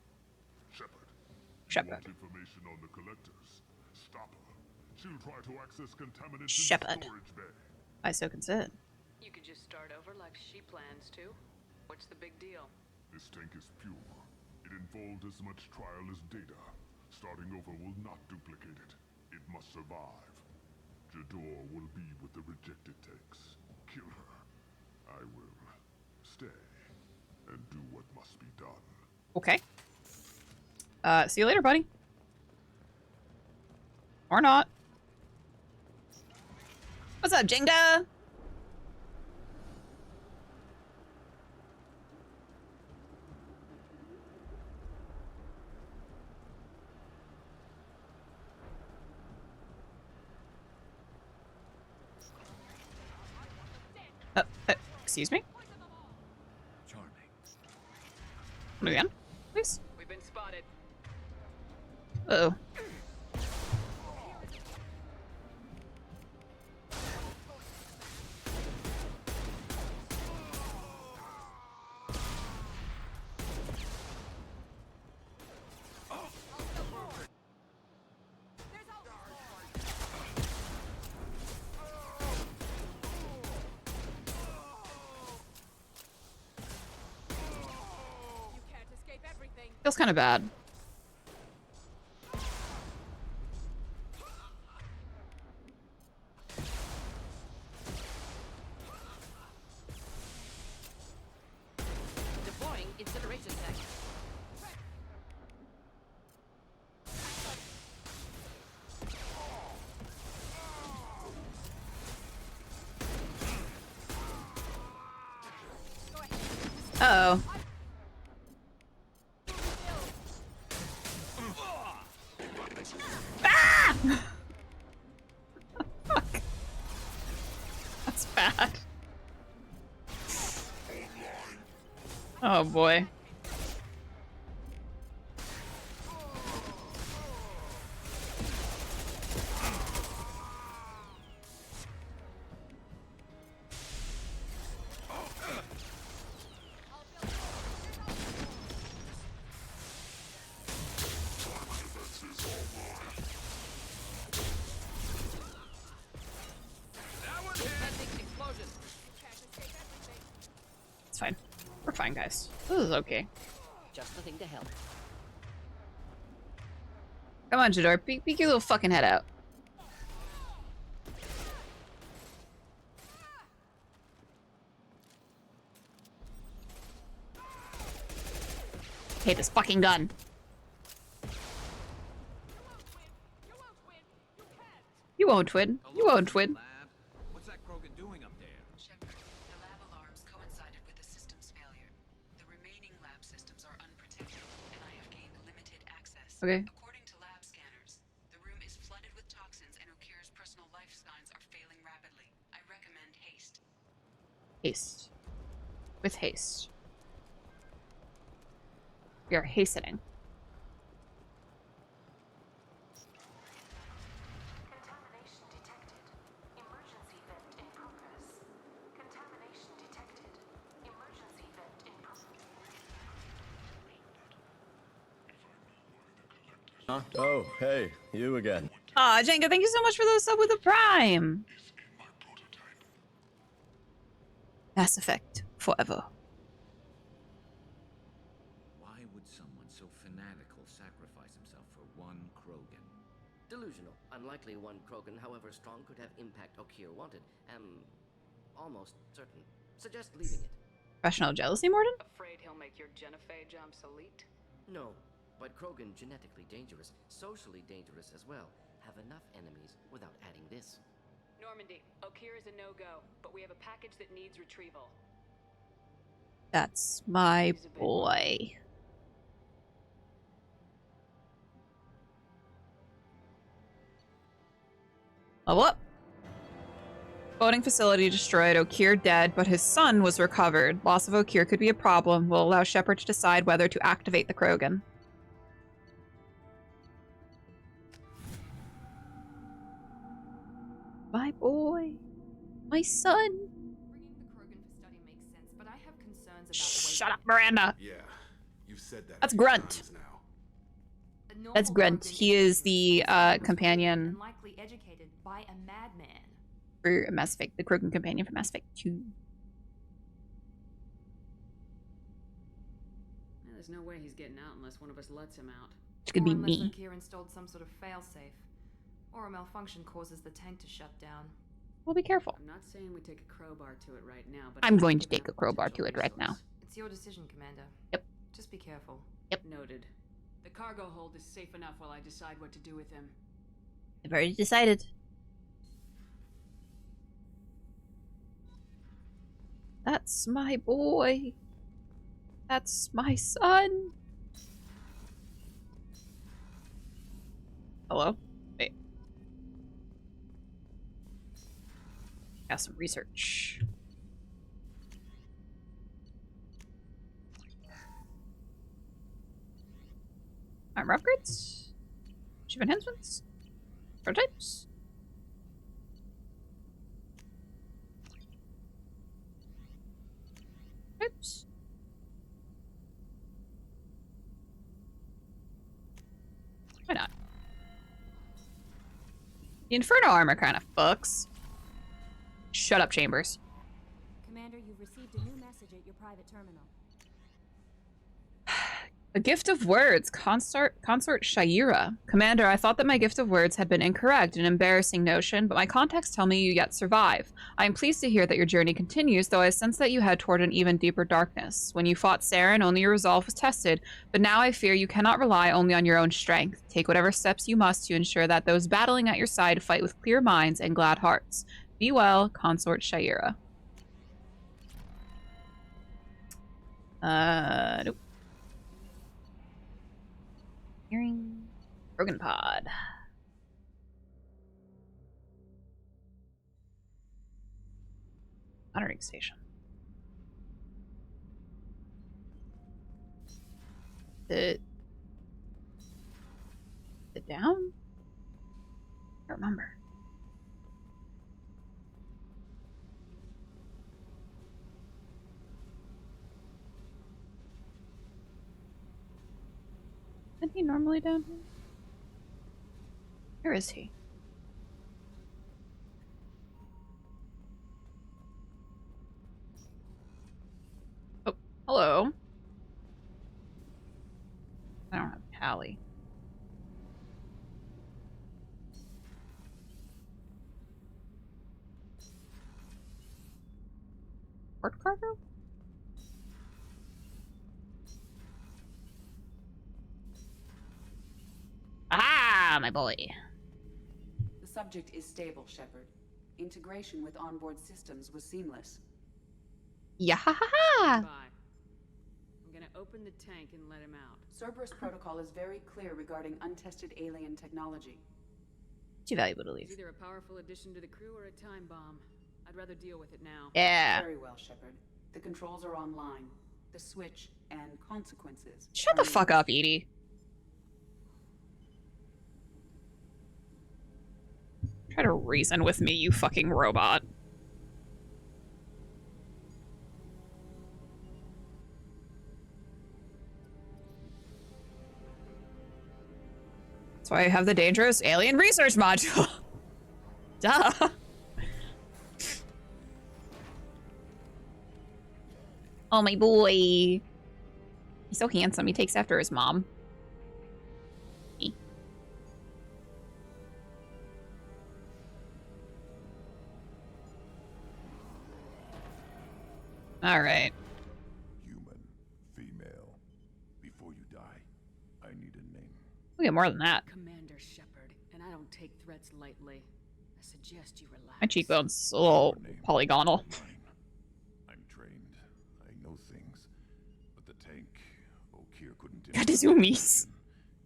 Shepard. Shepard. You want information on the collectors? Stop her. She'll try to access contaminants Shepard. in the storage bay. I so concerned. You could just start over like she plans to. What's the big deal? This tank is pure. It involved as much trial as data. Starting over will not duplicate it. It must survive. Jador will be with the rejected tanks. Kill her. I will stay and do what must be done. Okay. See you later, buddy. Or not. What's up, Jenga? Excuse me? Charming. Come again, please? We've been spotted. Uh-oh. Feels kind of bad. Deploying incineration tank. Uh-oh. Ah! That's bad. Oh boy. It's fine. We're fine, guys. This is okay. Just the thing to help. Come on, Jador. Peek your little fucking head out. Hate this fucking gun. You won't win. You won't win. What's that Krogan doing up there? Shepard, the lab alarms coincided with the system's failure. The remaining lab systems are unprotected, and I have gained limited access. Okay. According to lab scanners, the room is flooded with toxins and Okeer's With haste. We are hastening. Contamination detected. Emergency vent in progress. Contamination detected. Emergency vent in Huh? Oh, hey, you again. Aw, Jenga, thank you so much for those sub with the Prime. Mass Effect forever. Why would someone so fanatical sacrifice himself for one Krogan? Delusional. Unlikely one Krogan, however strong, could have impact Okier wanted. Almost certain. Suggest leaving it. Professional jealousy, Morden? Afraid he'll make your Genefay jumps elite? No, but Krogan genetically dangerous, socially dangerous as well. Have enough enemies without adding this. Normandy, Okier is a no-go, but we have a package that needs retrieval. That's my boy. Level up. Boating facility destroyed. Okier dead, but his son was recovered. Loss of Okier could be a problem. Will allow Shepard to decide whether to activate the Krogan. My boy. My son. But I have concerns about Shut up, Miranda. Yeah, you've said that. That's a few Grunt. times now. That's Grunt. He is the companion likely educated by a madman. for Mass Effect, the Krogan companion for Mass Effect 2. There's no way he's getting out unless one of us lets him out. Which could be Unless me. Okier installed some sort of failsafe, or a malfunction causes the tank to shut down. Well, be careful. I'm not saying we take a crowbar to it right now, but I'm going to take a crowbar to it right now. It's your decision, Commander. Yep. Just be careful. Yep. Noted. The cargo hold is safe enough while I decide what to do with him. I've already decided. That's my boy. That's my son. Hello? Wait. Got some research. Armor upgrades? Ship enhancements? Prototypes? Oops. Why not? The Inferno armor kind of fucks. Shut up, Chambers. Commander, you've received a new message at your private terminal. A gift of words, Consort Shaira. Commander, I thought that my gift of words had been incorrect, an embarrassing notion, but my contacts tell me you yet survive. I am pleased to hear that your journey continues, though I sense that you head toward an even deeper darkness. When you fought Saren, only your resolve was tested, but now I fear you cannot rely only on your own strength. Take whatever steps you must to ensure that those battling at your side fight with clear minds and glad hearts. Be well, Consort Shaira. Nope. Hearing Broken Pod. Monitoring station. The down? I don't remember. Isn't he normally down here? Where is he? Oh, hello. I don't have Tally. Port cargo? Ah, my boy. The subject is stable, Shepard. Integration with onboard systems was seamless. Yeah. Bye. I'm gonna open the tank and let him out. Cerberus protocol is very clear regarding untested alien technology. Too valuable to leave. It's either a powerful addition to the crew or a time bomb. I'd rather deal with it now. Yeah. Very well, Shepard. The controls are online. The switch and consequences. Shut the fuck up, Edie. Try to reason with me, you fucking robot. That's why I have the dangerous alien research module. Duh. Oh, my boy. He's so handsome. He takes after his mom. All right. Human, female. Before you die, I need a name. We get more than that. Commander Shepard, and I don't take threats lightly. I suggest you relax. My cheekbone's a little polygonal. I'm trained. I know things. But the tank, Okeer couldn't Got the zoomies.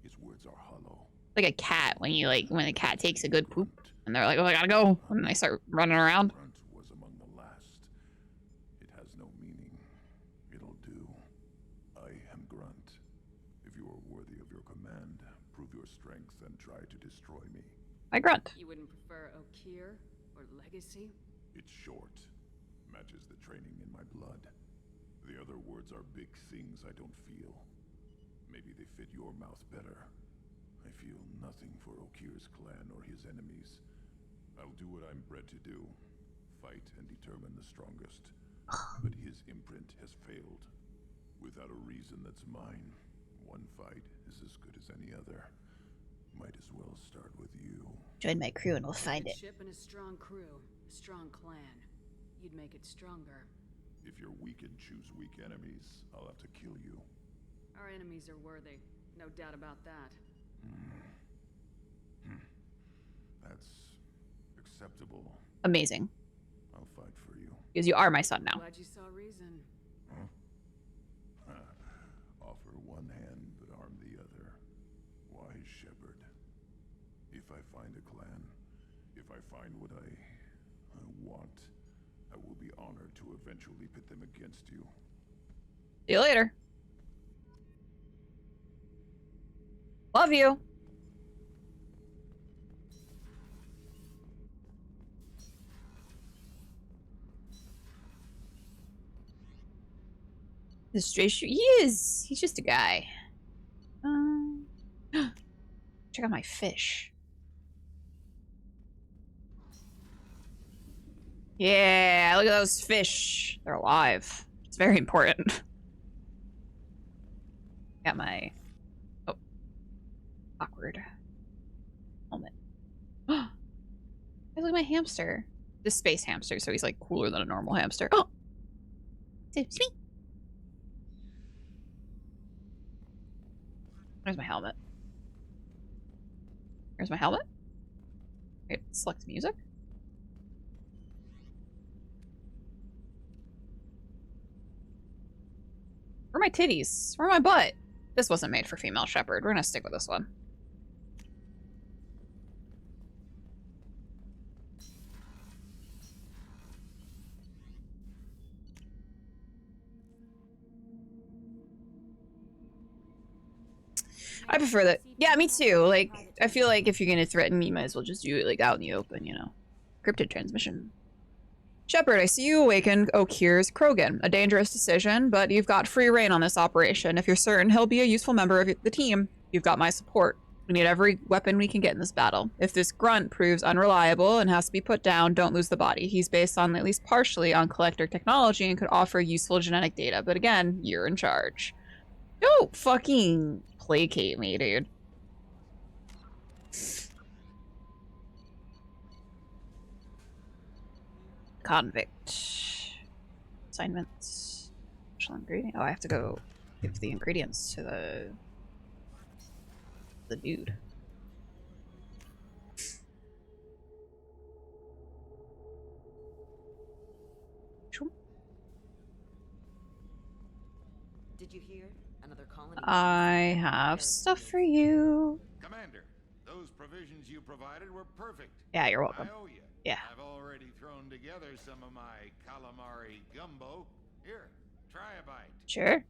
His words are hollow. Like a cat when a cat takes a good poop and they're like, oh, I gotta go. And they start running around. Was among the last. It has no meaning. It'll do. I am Grunt. If you are worthy of your command, prove your strength and try to destroy me. I Grunt. You wouldn't prefer Okeer or Legacy? It's short. Matches the training in my blood. The other words are big things I don't feel. Maybe they fit your mouth better. I feel nothing for Okeer's clan or his enemies. I'll do what I'm bred to do. Fight and determine the strongest. But his imprint has failed. Without a reason that's mine, one fight is as good as any other. Might as well start with you. Join my crew and we'll find it. Ship and a strong crew, a strong clan. You'd make it stronger. If you're weak and choose weak enemies, I'll have to kill you. Our enemies are worthy. No doubt about that. That's acceptable. Amazing. I'll fight for you. Because you are my son now. Glad you saw reason. Offer one hand, but arm the other. Wise Shepard. If I find a clan, if I find what I want, I will be honored to eventually pit them against you. See you later. Love you. This straight shoot. He is. He's just a guy. Check out my fish. Yeah, look at those fish. They're alive. It's very important. Got my awkward helmet. Hey, look at my hamster. This space hamster, so he's like cooler than a normal hamster. Oh, it's me. Where's my helmet? Where's my helmet? Okay, select music. Where are my titties? Where my butt? This wasn't made for female shepherd. We're gonna stick with this one. I prefer that. Yeah, me too. Like, I feel like if you're gonna threaten me, you might as well just do it like out in the open, you know. Cryptid transmission. Shepard, I see you awaken Okeer's Krogan. A dangerous decision, but you've got free reign on this operation. If you're certain he'll be a useful member of the team, you've got my support. We need every weapon we can get in this battle. If this grunt proves unreliable and has to be put down, don't lose the body. He's based on, at least partially, on collector technology and could offer useful genetic data. But again, you're in charge. Don't fucking placate me, dude. Convict. Assignments. Special ingredient. Oh, I have to go give the ingredients to the dude. Did you hear? Another colony? I have stuff for you. Commander, those provisions you provided were perfect. Yeah, you're welcome. I owe you. Yeah. I've already thrown together some of my calamari gumbo. Here, try a bite. Sure.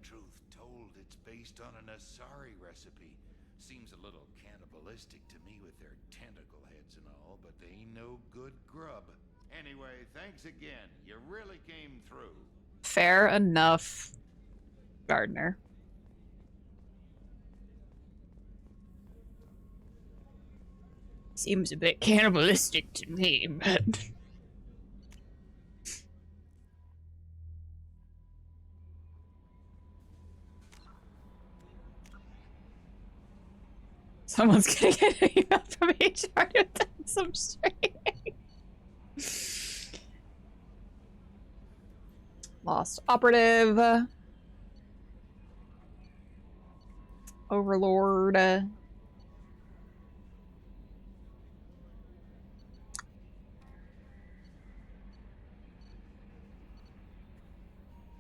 Truth told, it's based on an Asari recipe. Seems a little cannibalistic to me with their tentacle heads and all, but they ain't no good grub. Anyway, thanks again. You really came through. Fair enough, Gardner. Seems a bit cannibalistic to me, but... Someone's gonna get an email from HR to set some straight. Lost operative. Overlord.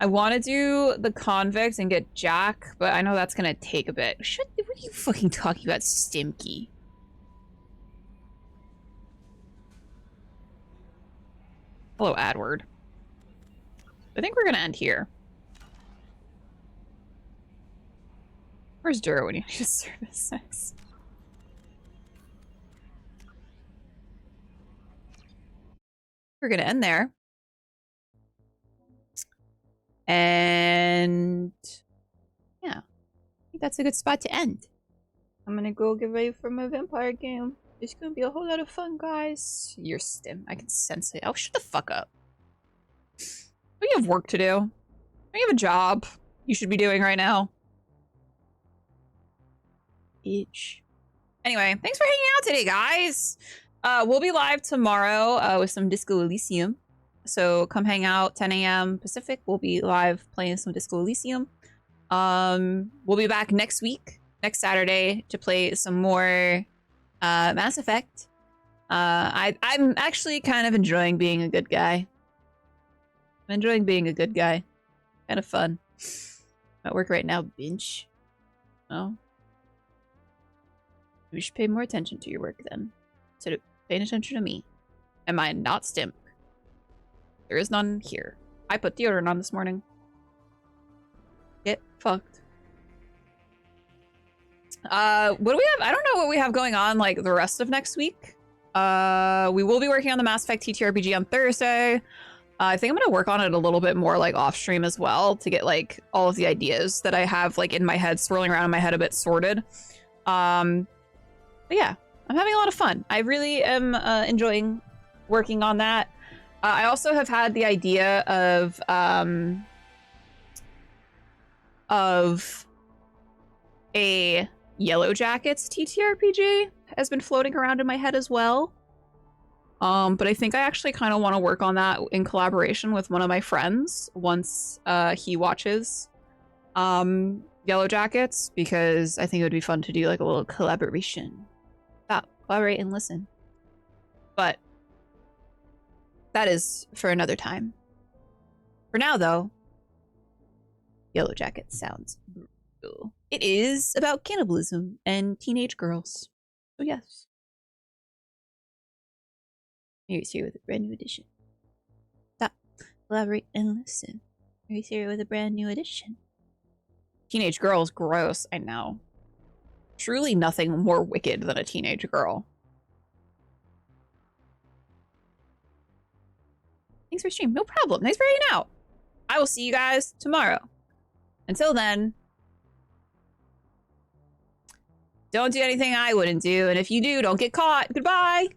I want to do the convict and get Jack, but I know that's gonna take a bit. What are you fucking talking about, Stimky? Hello, Adward. I think we're gonna end here. Where's Duro when you need a service next? We're gonna end there. And yeah, I think that's a good spot to end. I'm gonna go get ready for my vampire game. It's gonna be a whole lot of fun, guys. You're Stim. I can sense it. Oh, shut the fuck up. Don't you have work to do? Don't you have a job you should be doing right now? Bitch. Anyway, thanks for hanging out today, guys. We'll be live tomorrow with some Disco Elysium. So come hang out, 10 a.m. Pacific. We'll be live playing some Disco Elysium. We'll be back next week, next Saturday, to play some more Mass Effect. I'm actually kind of enjoying being a good guy. I'm enjoying being a good guy. Kind of fun. I'm at work right now, binge. Oh. You should pay more attention to your work then, instead of paying attention to me. Am I not Stim? There is none here. I put deodorant on this morning. Get fucked. What do we have? I don't know what we have going on like the rest of next week. We will be working on the Mass Effect TTRPG on Thursday. I think I'm gonna work on it a little bit more like off stream as well to get like all of the ideas that I have like in my head, swirling around in my head a bit sorted. But yeah, I'm having a lot of fun. I really am enjoying working on that. I also have had the idea of a Yellow Jackets TTRPG has been floating around in my head as well. But I think I actually kind of want to work on that in collaboration with one of my friends once he watches Yellow Jackets, because I think it would be fun to do like a little collaboration. Stop, collaborate and listen. But that is for another time. For now, though, Yellow Jacket sounds brutal. It is about cannibalism and teenage girls. So yes. Mary's here with a brand new edition. Stop, collaborate, and listen. Mary's here with a brand new edition. Teenage girls, gross, I know. Truly nothing more wicked than a teenage girl. Thanks for stream. No problem. Thanks for hanging out. I will see you guys tomorrow. Until then, don't do anything I wouldn't do. And if you do, don't get caught. Goodbye.